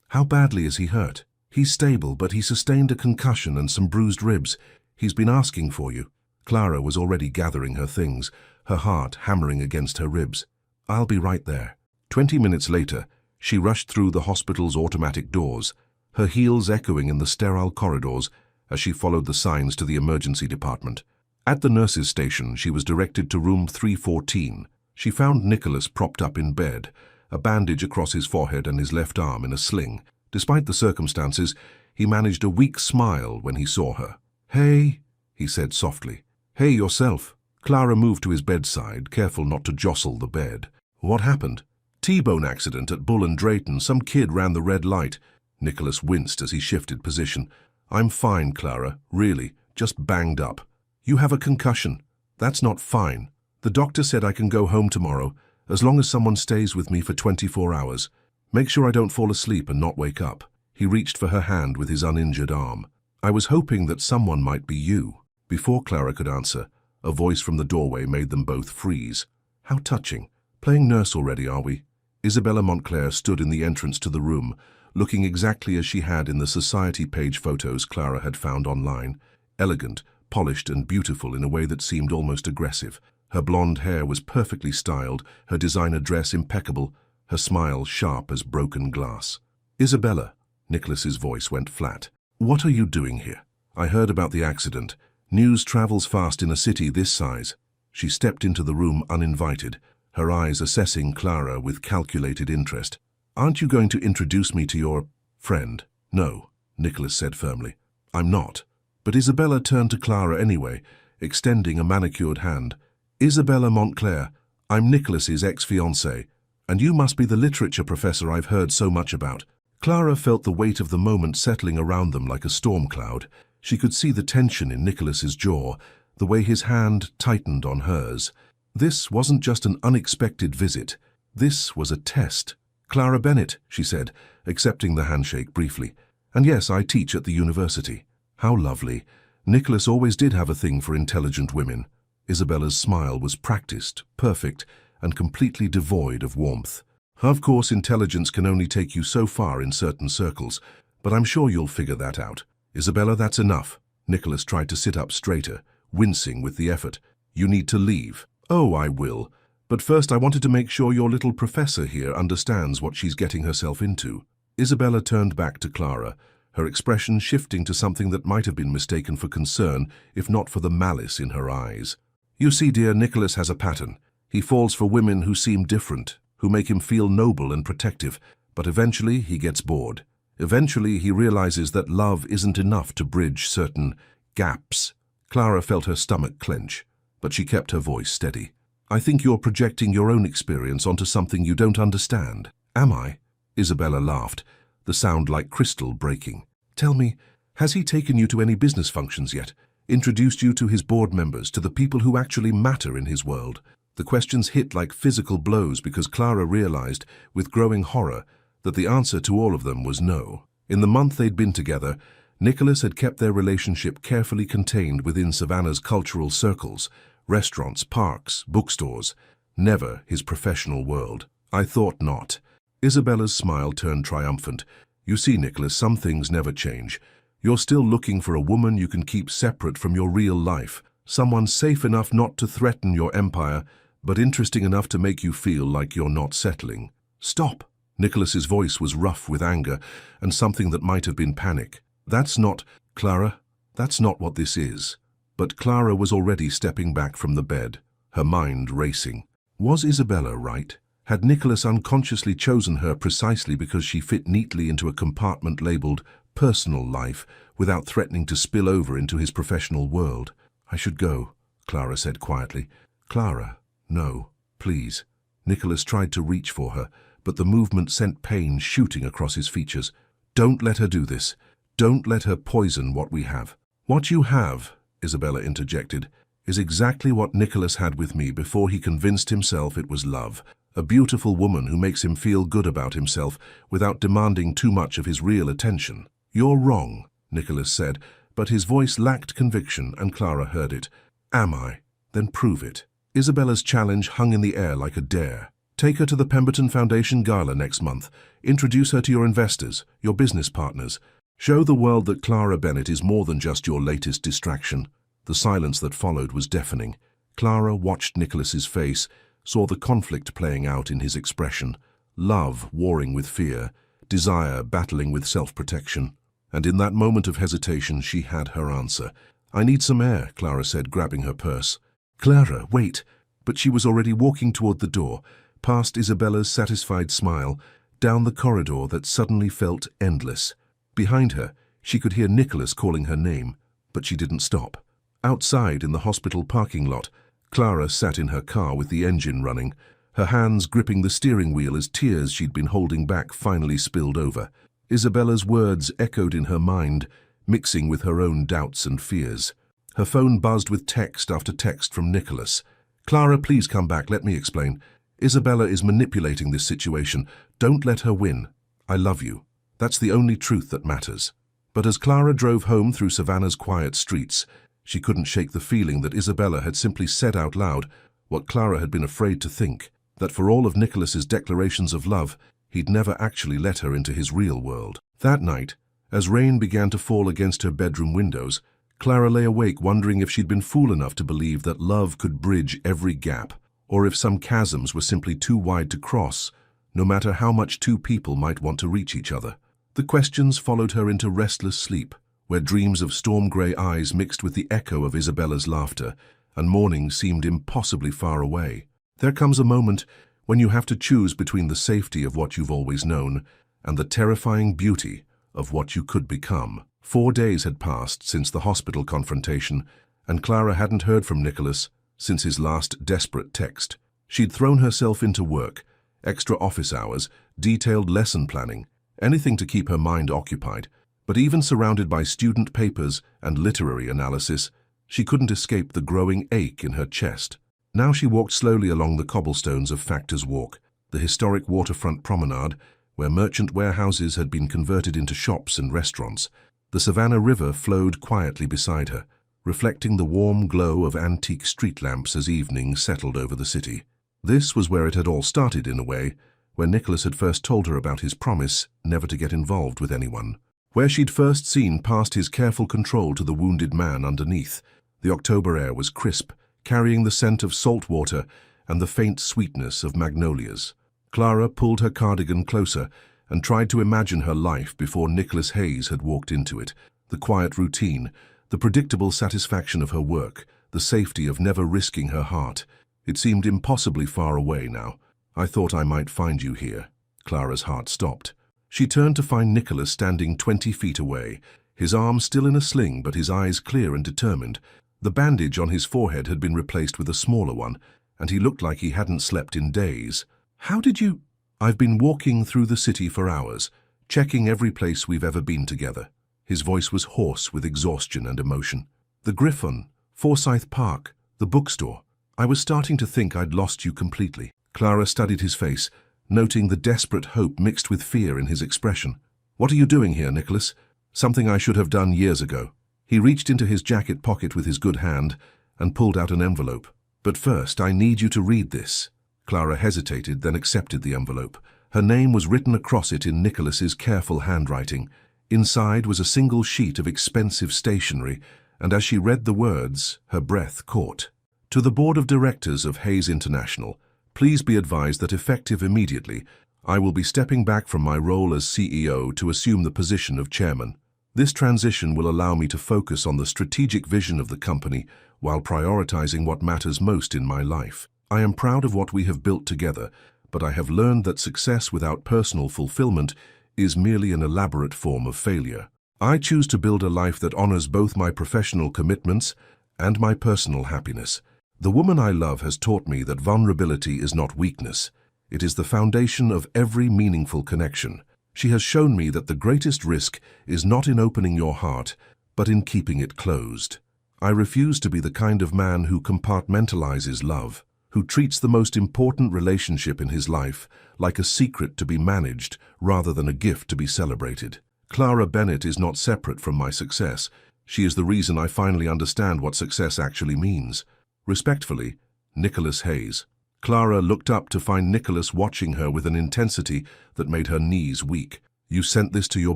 A: How badly is he hurt? He's stable, but he sustained a concussion and some bruised ribs. He's been asking for you. Clara was already gathering her things, her heart hammering against her ribs. I'll be right there. 20 minutes later, she rushed through the hospital's automatic doors, her heels echoing in the sterile corridors as she followed the signs to the emergency department. At the nurse's station, she was directed to room 314. She found Nicholas propped up in bed, a bandage across his forehead and his left arm in a sling. Despite the circumstances, he managed a weak smile when he saw her. Hey, he said softly. Hey, yourself. Clara moved to his bedside, careful not to jostle the bed. What happened? T-bone accident at Bull and Drayton. Some kid ran the red light. Nicholas winced as he shifted position. I'm fine, Clara, really, just banged up. You have a concussion. That's not fine. The doctor said I can go home tomorrow, as long as someone stays with me for 24 hours. Make sure I don't fall asleep and not wake up. He reached for her hand with his uninjured arm. I was hoping that someone might be you. Before Clara could answer, a voice from the doorway made them both freeze. How touching. Playing nurse already, are we? Isabella Montclair stood in the entrance to the room, looking exactly as she had in the society page photos Clara had found online. Elegant, polished and beautiful in a way that seemed almost aggressive. Her blonde hair was perfectly styled, her designer dress impeccable, her smile sharp as broken glass. Isabella, Nicholas's voice went flat. What are you doing here? I heard about the accident. News travels fast in a city this size. She stepped into the room uninvited, her eyes assessing Clara with calculated interest. Aren't you going to introduce me to your friend? No, Nicholas said firmly. I'm not. But Isabella turned to Clara anyway, extending a manicured hand. Isabella Montclair, I'm Nicholas's ex-fiancée, and you must be the literature professor I've heard so much about. Clara felt the weight of the moment settling around them like a storm cloud. She could see the tension in Nicholas's jaw, the way his hand tightened on hers. This wasn't just an unexpected visit. This was a test. Clara Bennett, she said, accepting the handshake briefly. And yes, I teach at the university. How lovely. Nicholas always did have a thing for intelligent women. Isabella's smile was practiced, perfect, and completely devoid of warmth. Of course, intelligence can only take you so far in certain circles, but I'm sure you'll figure that out. Isabella, that's enough. Nicholas tried to sit up straighter, wincing with the effort. You need to leave. Oh, I will. But first I wanted to make sure your little professor here understands what she's getting herself into. Isabella turned back to Clara, her expression shifting to something that might have been mistaken for concern, if not for the malice in her eyes. You see, dear, Nicholas has a pattern. He falls for women who seem different, who make him feel noble and protective, but eventually he gets bored. Eventually, he realizes that love isn't enough to bridge certain gaps. Clara felt her stomach clench, but she kept her voice steady. I think you're projecting your own experience onto something you don't understand. Am I? Isabella laughed, the sound like crystal breaking. Tell me, has he taken you to any business functions yet? Introduced you to his board members, to the people who actually matter in his world? The questions hit like physical blows because Clara realized, with growing horror, that the answer to all of them was no. In the month they'd been together, Nicholas had kept their relationship carefully contained within Savannah's cultural circles, restaurants, parks, bookstores, never his professional world. I thought not. Isabella's smile turned triumphant. You see, Nicholas, some things never change. You're still looking for a woman you can keep separate from your real life, someone safe enough not to threaten your empire, but interesting enough to make you feel like you're not settling. Stop! Nicholas's voice was rough with anger and something that might have been panic. That's not, Clara, that's not what this is. But Clara was already stepping back from the bed, her mind racing. Was Isabella right? Had Nicholas unconsciously chosen her precisely because she fit neatly into a compartment labeled personal life without threatening to spill over into his professional world? I should go, Clara said quietly. Clara, no, please. Nicholas tried to reach for her, but the movement sent pain shooting across his features. Don't let her do this. Don't let her poison what we have. What you have, Isabella interjected, is exactly what Nicholas had with me before he convinced himself it was love. A beautiful woman who makes him feel good about himself without demanding too much of his real attention. You're wrong, Nicholas said, but his voice lacked conviction and Clara heard it. Am I? Then prove it. Isabella's challenge hung in the air like a dare. Take her to the Pemberton Foundation Gala next month. Introduce her to your investors, your business partners. Show the world that Clara Bennett is more than just your latest distraction. The silence that followed was deafening. Clara watched Nicholas's face, saw the conflict playing out in his expression, love warring with fear, desire battling with self-protection. And in that moment of hesitation, she had her answer. I need some air, Clara said, grabbing her purse. Clara, wait. But she was already walking toward the door, past Isabella's satisfied smile, down the corridor that suddenly felt endless. Behind her, she could hear Nicholas calling her name, but she didn't stop. Outside in the hospital parking lot, Clara sat in her car with the engine running, her hands gripping the steering wheel as tears she'd been holding back finally spilled over. Isabella's words echoed in her mind, mixing with her own doubts and fears. Her phone buzzed with text after text from Nicholas. Clara, please come back, let me explain. Isabella is manipulating this situation. Don't let her win. I love you. That's the only truth that matters. But as Clara drove home through Savannah's quiet streets, she couldn't shake the feeling that Isabella had simply said out loud what Clara had been afraid to think, that for all of Nicholas's declarations of love, he'd never actually let her into his real world. That night, as rain began to fall against her bedroom windows, Clara lay awake wondering if she'd been fool enough to believe that love could bridge every gap, or if some chasms were simply too wide to cross, no matter how much two people might want to reach each other. The questions followed her into restless sleep, where dreams of storm-grey eyes mixed with the echo of Isabella's laughter, and morning seemed impossibly far away. There comes a moment when you have to choose between the safety of what you've always known and the terrifying beauty of what you could become. 4 days had passed since the hospital confrontation, and Clara hadn't heard from Nicholas since his last desperate text. She'd thrown herself into work, extra office hours, detailed lesson planning, anything to keep her mind occupied. But even surrounded by student papers and literary analysis, she couldn't escape the growing ache in her chest. Now she walked slowly along the cobblestones of Factor's Walk, the historic waterfront promenade, where merchant warehouses had been converted into shops and restaurants. The Savannah River flowed quietly beside her, reflecting the warm glow of antique street lamps as evening settled over the city. This was where it had all started in a way, where Nicholas had first told her about his promise never to get involved with anyone. Where she'd first seen past his careful control to the wounded man underneath. The October air was crisp, carrying the scent of salt water and the faint sweetness of magnolias. Clara pulled her cardigan closer and tried to imagine her life before Nicholas Hayes had walked into it. The quiet routine, the predictable satisfaction of her work, the safety of never risking her heart. It seemed impossibly far away now. I thought I might find you here. Clara's heart stopped. She turned to find Nicholas standing 20 feet away, his arm still in a sling but his eyes clear and determined. The bandage on his forehead had been replaced with a smaller one, and he looked like he hadn't slept in days. "How did you—" "I've been walking through the city for hours, checking every place we've ever been together." His voice was hoarse with exhaustion and emotion. "The Griffon, Forsyth Park, the bookstore. I was starting to think I'd lost you completely." Clara studied his face, noting the desperate hope mixed with fear in his expression. "What are you doing here, Nicholas?" "Something I should have done years ago." He reached into his jacket pocket with his good hand and pulled out an envelope. "But first, I need you to read this." Clara hesitated, then accepted the envelope. Her name was written across it in Nicholas's careful handwriting. Inside was a single sheet of expensive stationery, and as she read the words, her breath caught. "To the Board of Directors of Hayes International, please be advised that effective immediately, I will be stepping back from my role as CEO to assume the position of chairman. This transition will allow me to focus on the strategic vision of the company while prioritizing what matters most in my life. I am proud of what we have built together, but I have learned that success without personal fulfillment is merely an elaborate form of failure. I choose to build a life that honors both my professional commitments and my personal happiness. The woman I love has taught me that vulnerability is not weakness. It is the foundation of every meaningful connection. She has shown me that the greatest risk is not in opening your heart, but in keeping it closed. I refuse to be the kind of man who compartmentalizes love, who treats the most important relationship in his life like a secret to be managed rather than a gift to be celebrated. Clara Bennett is not separate from my success. She is the reason I finally understand what success actually means. Respectfully, Nicholas Hayes." Clara looked up to find Nicholas watching her with an intensity that made her knees weak. "You sent this to your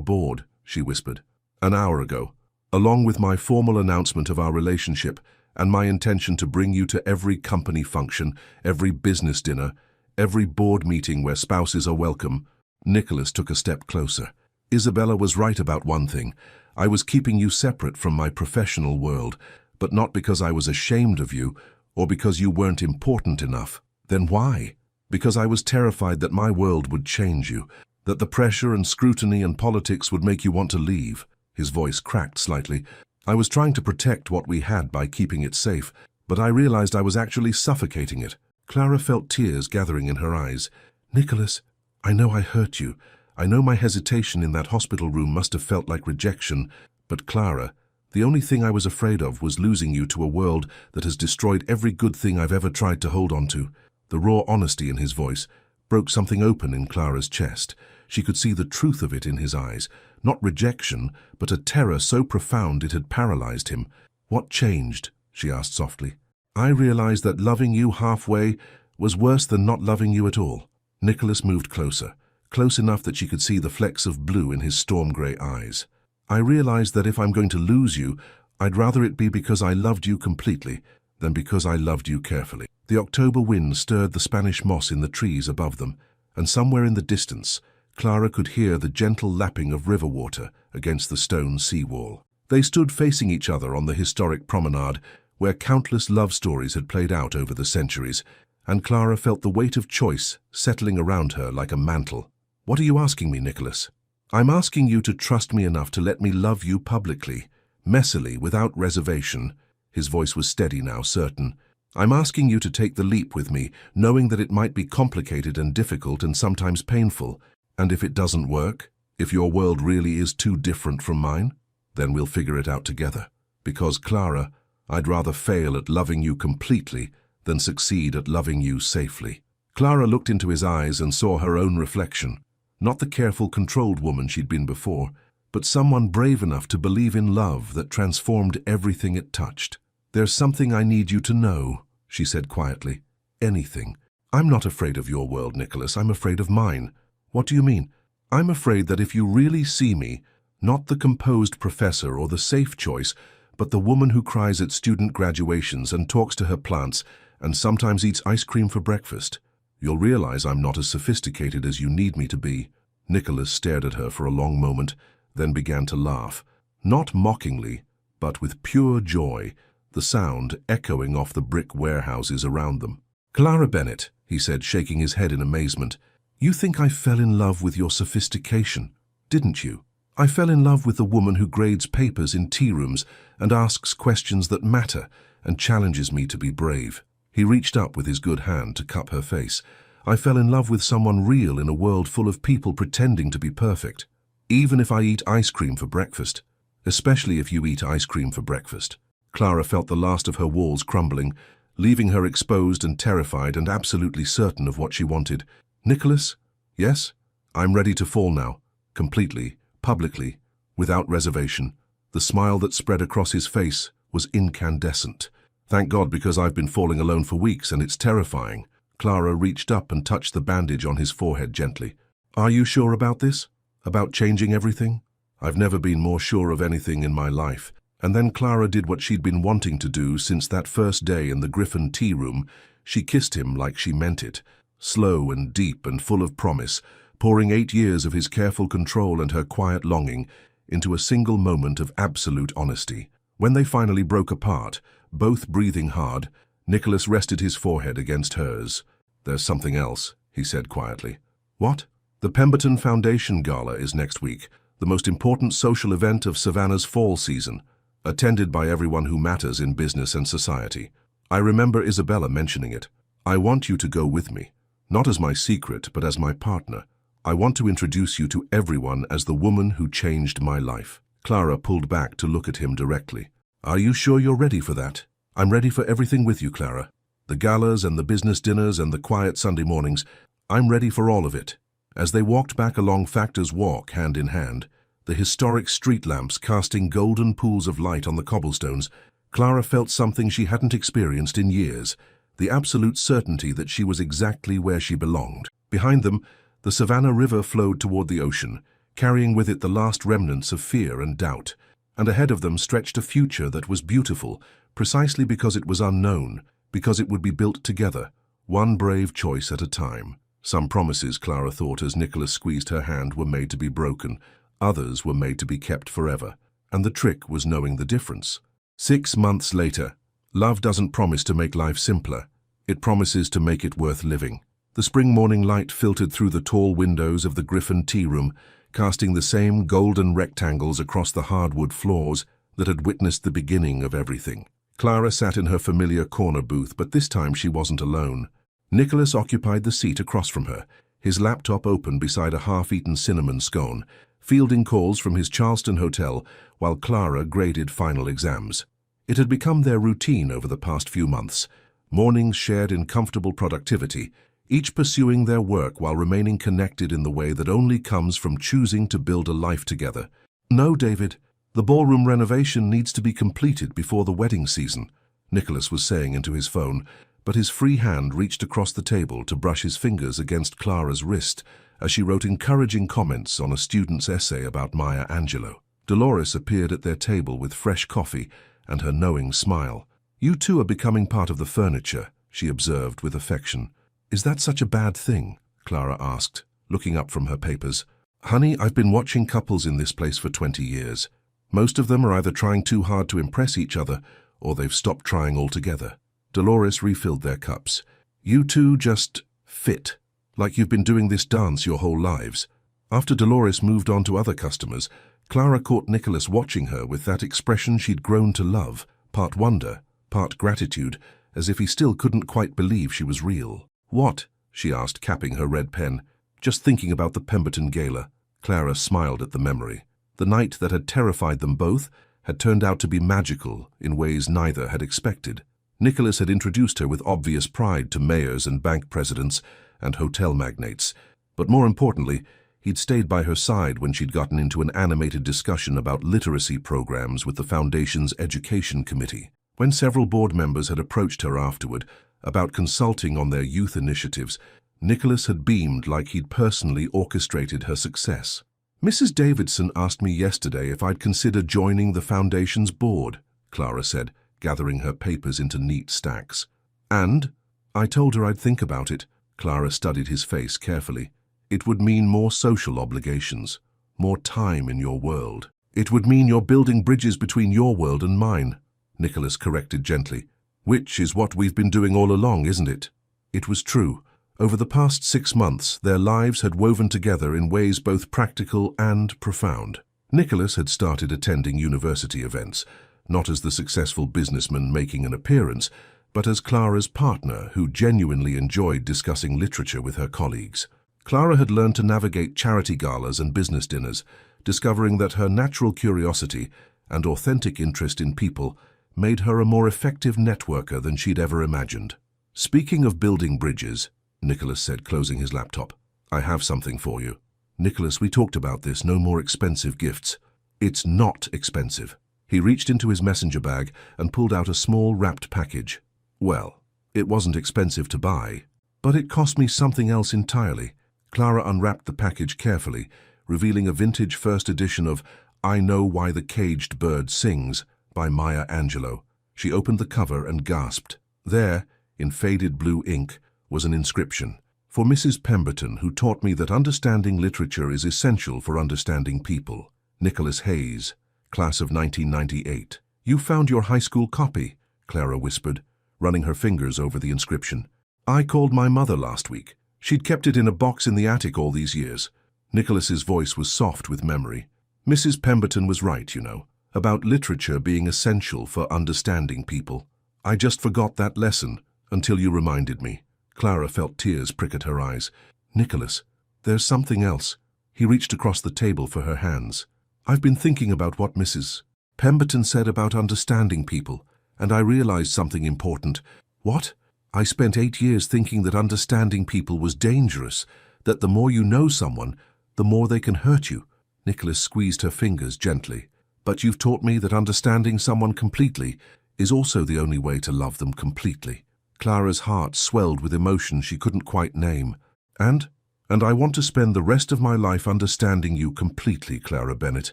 A: board," she whispered. "An hour ago, along with my formal announcement of our relationship and my intention to bring you to every company function, every business dinner, every board meeting where spouses are welcome." Nicholas took a step closer. "Isabella was right about one thing. I was keeping you separate from my professional world, but not because I was ashamed of you or because you weren't important enough. Then why? Because I was terrified that my world would change you, that the pressure and scrutiny and politics would make you want to leave." His voice cracked slightly. "I was trying to protect what we had by keeping it safe, but I realized I was actually suffocating it." Clara felt tears gathering in her eyes. "Nicholas, I know I hurt you. I know my hesitation in that hospital room must have felt like rejection, but Clara, the only thing I was afraid of was losing you to a world that has destroyed every good thing I've ever tried to hold on to." The raw honesty in his voice broke something open in Clara's chest. She could see the truth of it in his eyes, not rejection, but a terror so profound it had paralyzed him. "What changed?" she asked softly. "I realized that loving you halfway was worse than not loving you at all." Nicholas moved closer, close enough that she could see the flecks of blue in his storm-gray eyes. "I realized that if I'm going to lose you, I'd rather it be because I loved you completely than because I loved you carefully." The October wind stirred the Spanish moss in the trees above them, and somewhere in the distance, Clara could hear the gentle lapping of river water against the stone seawall. They stood facing each other on the historic promenade, where countless love stories had played out over the centuries, and Clara felt the weight of choice settling around her like a mantle. "What are you asking me, Nicholas?" "I'm asking you to trust me enough to let me love you publicly, messily, without reservation." His voice was steady now, certain. "I'm asking you to take the leap with me, knowing that it might be complicated and difficult and sometimes painful. And if it doesn't work, if your world really is too different from mine, then we'll figure it out together. Because, Clara, I'd rather fail at loving you completely than succeed at loving you safely." Clara looked into his eyes and saw her own reflection. Not the careful, controlled woman she'd been before, but someone brave enough to believe in love that transformed everything it touched. "There's something I need you to know," she said quietly. "Anything. I'm not afraid of your world, Nicholas. I'm afraid of mine." "What do you mean?" "I'm afraid that if you really see me, not the composed professor or the safe choice, but the woman who cries at student graduations and talks to her plants and sometimes eats ice cream for breakfast, you'll realize I'm not as sophisticated as you need me to be." Nicholas stared at her for a long moment, then began to laugh. Not mockingly, but with pure joy, the sound echoing off the brick warehouses around them. "Clara Bennett," he said, shaking his head in amazement, You think I fell in love with your sophistication, didn't you? I fell in love with the woman who grades papers in tea rooms and asks questions that matter and challenges me to be brave. He reached up with his good hand to cup her face. I fell in love with someone real in a world full of people pretending to be perfect. Even if I eat ice cream for breakfast. Especially if you eat ice cream for breakfast. Clara felt the last of her walls crumbling, leaving her exposed and terrified and absolutely certain of what she wanted. Nicholas? Yes? I'm ready to fall now. Completely, publicly, without reservation. The smile that spread across his face was incandescent. Thank God, because I've been falling alone for weeks and it's terrifying. Clara reached up and touched the bandage on his forehead gently. Are you sure about this? About changing everything? I've never been more sure of anything in my life. And then Clara did what she'd been wanting to do since that first day in the Griffin tea room. She kissed him like she meant it. Slow and deep and full of promise, pouring 8 years of his careful control and her quiet longing into a single moment of absolute honesty. When they finally broke apart, both breathing hard, Nicholas rested his forehead against hers. There's something else, he said quietly. What? The Pemberton Foundation Gala is next week, the most important social event of Savannah's fall season, attended by everyone who matters in business and society. I remember Isabella mentioning it. I want you to go with me, not as my secret, but as my partner. I want to introduce you to everyone as the woman who changed my life. Clara pulled back to look at him directly. Are you sure you're ready for that? I'm ready for everything with you, Clara. The galas and the business dinners and the quiet Sunday mornings. I'm ready for all of it. As they walked back along Factor's Walk hand in hand, the historic street lamps casting golden pools of light on the cobblestones, Clara felt something she hadn't experienced in years, the absolute certainty that she was exactly where she belonged. Behind them, the Savannah River flowed toward the ocean, carrying with it the last remnants of fear and doubt, and ahead of them stretched a future that was beautiful, precisely because it was unknown, because it would be built together, one brave choice at a time. Some promises, Clara thought as Nicholas squeezed her hand, were made to be broken. Others were made to be kept forever. And the trick was knowing the difference. 6 months later, love doesn't promise to make life simpler. It promises to make it worth living. The spring morning light filtered through the tall windows of the Griffin tea room, casting the same golden rectangles across the hardwood floors that had witnessed the beginning of everything. Clara sat in her familiar corner booth, but this time she wasn't alone. Nicholas occupied the seat across from her, his laptop open beside a half-eaten cinnamon scone, fielding calls from his Charleston hotel while Clara graded final exams. It had become their routine over the past few months, mornings shared in comfortable productivity, each pursuing their work while remaining connected in the way that only comes from choosing to build a life together. No, David, the ballroom renovation needs to be completed before the wedding season, Nicholas was saying into his phone, but his free hand reached across the table to brush his fingers against Clara's wrist as she wrote encouraging comments on a student's essay about Maya Angelou. Dolores appeared at their table with fresh coffee and her knowing smile. You two are becoming part of the furniture, she observed with affection. Is that such a bad thing? Clara asked, looking up from her papers. Honey, I've been watching couples in this place for 20 years. Most of them are either trying too hard to impress each other or they've stopped trying altogether. Dolores refilled their cups. You two just fit, like you've been doing this dance your whole lives. After Dolores moved on to other customers, Clara caught Nicholas watching her with that expression she'd grown to love, part wonder, part gratitude, as if he still couldn't quite believe she was real. What? She asked, capping her red pen. Just thinking about the Pemberton Gala. Clara smiled at the memory. The night that had terrified them both had turned out to be magical in ways neither had expected. Nicholas had introduced her with obvious pride to mayors and bank presidents and hotel magnates, but more importantly, he'd stayed by her side when she'd gotten into an animated discussion about literacy programs with the Foundation's Education Committee. When several board members had approached her afterward about consulting on their youth initiatives, Nicholas had beamed like he'd personally orchestrated her success. Mrs. Davidson asked me yesterday if I'd consider joining the Foundation's board, Clara said, gathering her papers into neat stacks. And I told her I'd think about it. Clara studied his face carefully. It would mean more social obligations, more time in your world. It would mean you're building bridges between your world and mine, Nicholas corrected gently. Which is what we've been doing all along, isn't it? It was true, Over the past 6 months, their lives had woven together in ways both practical and profound. Nicholas had started attending university events, not as the successful businessman making an appearance, but as Clara's partner who genuinely enjoyed discussing literature with her colleagues. Clara had learned to navigate charity galas and business dinners, discovering that her natural curiosity and authentic interest in people made her a more effective networker than she'd ever imagined. "Speaking of building bridges," Nicholas said, closing his laptop, "I have something for you." "Nicholas, we talked about this, no more expensive gifts." "It's not expensive." He reached into his messenger bag and pulled out a small wrapped package. "Well, it wasn't expensive to buy, but it cost me something else entirely." Clara unwrapped the package carefully, revealing a vintage first edition of I Know Why the Caged Bird Sings by Maya Angelou. She opened the cover and gasped. There, in faded blue ink, was an inscription. "For Mrs. Pemberton, who taught me that understanding literature is essential for understanding people. Nicholas Hayes, class of 1998. "You found your high school copy," Clara whispered, running her fingers over the inscription. "I called my mother last week. She'd kept it in a box in the attic all these years." Nicholas's voice was soft with memory. "Mrs. Pemberton was right, you know, about literature being essential for understanding people. I just forgot that lesson until you reminded me." Clara felt tears prick at her eyes. "Nicholas, there's something else." He reached across the table for her hands. "I've been thinking about what Mrs. Pemberton said about understanding people, and I realized something important." "What?" "I spent 8 years thinking that understanding people was dangerous, that the more you know someone, the more they can hurt you." Nicholas squeezed her fingers gently. "But you've taught me that understanding someone completely is also the only way to love them completely." Clara's heart swelled with emotion she couldn't quite name. And I want to spend the rest of my life understanding you completely, Clara Bennett.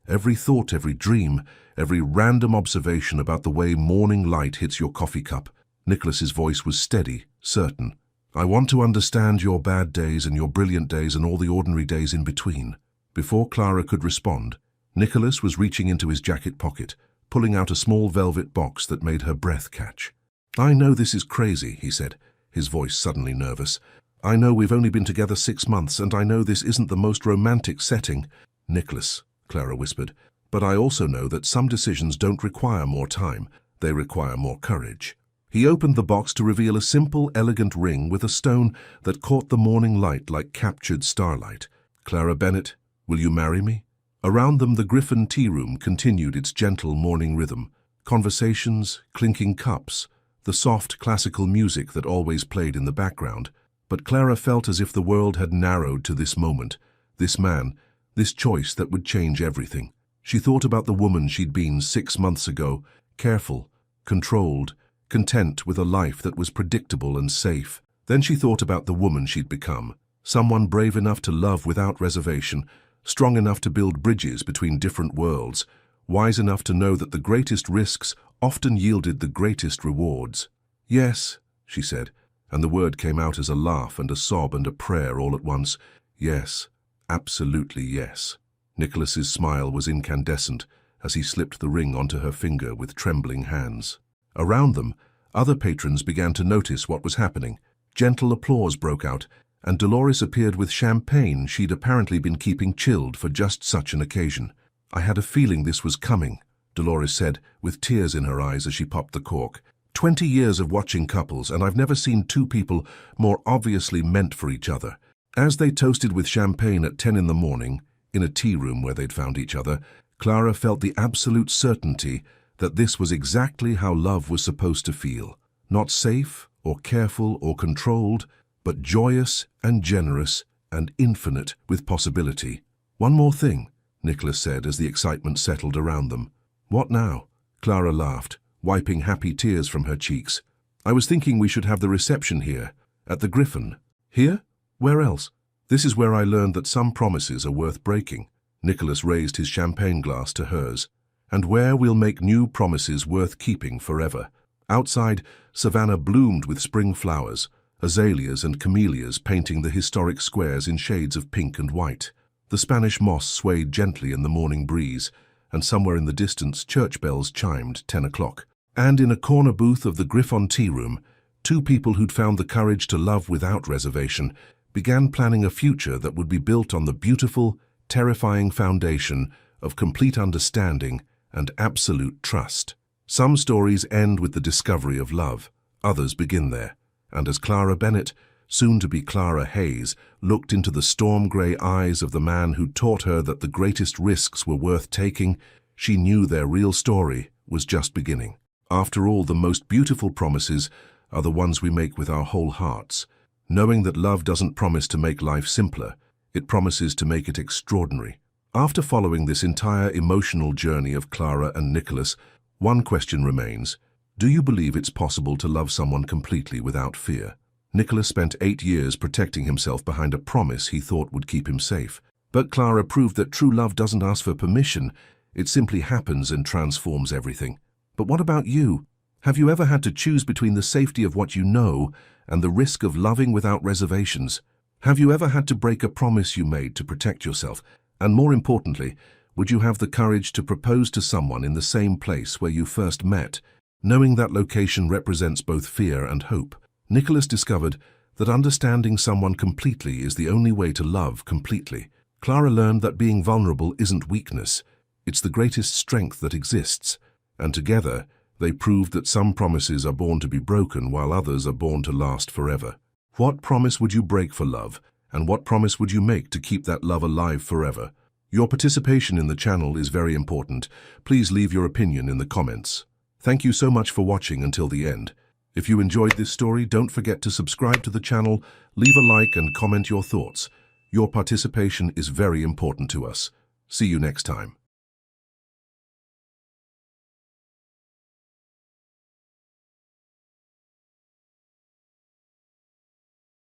A: Every thought, every dream, every random observation about the way morning light hits your coffee cup." Nicholas's voice was steady, certain. "I want to understand your bad days and your brilliant days and all the ordinary days in between." Before Clara could respond, Nicholas was reaching into his jacket pocket, pulling out a small velvet box that made her breath catch. "I know this is crazy," he said, his voice suddenly nervous. "I know we've only been together 6 months, and I know this isn't the most romantic setting." "Nicholas," Clara whispered, "but I also know that some decisions don't require more time, they require more courage." He opened the box to reveal a simple, elegant ring with a stone that caught the morning light like captured starlight. "Clara Bennett, will you marry me?" Around them the Griffin tea room continued its gentle morning rhythm. Conversations, clinking cups, the soft classical music that always played in the background. But Clara felt as if the world had narrowed to this moment, this man, this choice that would change everything. She thought about the woman she'd been 6 months ago, careful, controlled, content with a life that was predictable and safe. Then she thought about the woman she'd become, someone brave enough to love without reservation, strong enough to build bridges between different worlds, wise enough to know that the greatest risks often yielded the greatest rewards. "Yes," she said, and the word came out as a laugh and a sob and a prayer all at once. "Yes, absolutely yes." Nicholas's smile was incandescent as he slipped the ring onto her finger with trembling hands. Around them, other patrons began to notice what was happening. Gentle applause broke out, and Dolores appeared with champagne she'd apparently been keeping chilled for just such an occasion. "I had a feeling this was coming," Dolores said, with tears in her eyes as she popped the cork. 20 years of watching couples, and I've never seen two people more obviously meant for each other." As they toasted with champagne at 10 in the morning, in a tea room where they'd found each other, Clara felt the absolute certainty that this was exactly how love was supposed to feel. Not safe, or careful, or controlled, but joyous and generous and infinite with possibility. "One more thing," Nicholas said as the excitement settled around them. "What now?" Clara laughed, wiping happy tears from her cheeks. "I was thinking we should have the reception here, at the Griffin." "Here? Where else?" "This is where I learned that some promises are worth breaking." Nicholas raised his champagne glass to hers. "And where we'll make new promises worth keeping forever." Outside, Savannah bloomed with spring flowers, azaleas and camellias painting the historic squares in shades of pink and white. The Spanish moss swayed gently in the morning breeze, and somewhere in the distance church bells chimed 10 o'clock. And in a corner booth of the Griffon tea room, Two people who'd found the courage to love without reservation began planning a future that would be built on the beautiful, terrifying foundation of complete understanding and absolute trust. Some stories end with the discovery of love, others begin there, and as Clara Bennett, soon to be Clara Hayes, looked into the storm-grey eyes of the man who taught her that the greatest risks were worth taking, she knew their real story was just beginning. After all, the most beautiful promises are the ones we make with our whole hearts. Knowing that love doesn't promise to make life simpler, it promises to make it extraordinary. After following this entire emotional journey of Clara and Nicholas, one question remains. Do you believe it's possible to love someone completely without fear? Nicholas spent 8 years protecting himself behind a promise he thought would keep him safe. But Clara proved that true love doesn't ask for permission, it simply happens and transforms everything. But what about you? Have you ever had to choose between the safety of what you know and the risk of loving without reservations? Have you ever had to break a promise you made to protect yourself? And more importantly, would you have the courage to propose to someone in the same place where you first met, knowing that location represents both fear and hope? Nicholas discovered that understanding someone completely is the only way to love completely. Clara learned that being vulnerable isn't weakness, it's the greatest strength that exists, and together, they proved that some promises are born to be broken while others are born to last forever. What promise would you break for love, and what promise would you make to keep that love alive forever? Your participation in the channel is very important. Please leave your opinion in the comments. Thank you so much for watching until the end. If you enjoyed this story, don't forget to subscribe to the channel, leave a like and comment your thoughts. Your participation is very important to us. See you next time.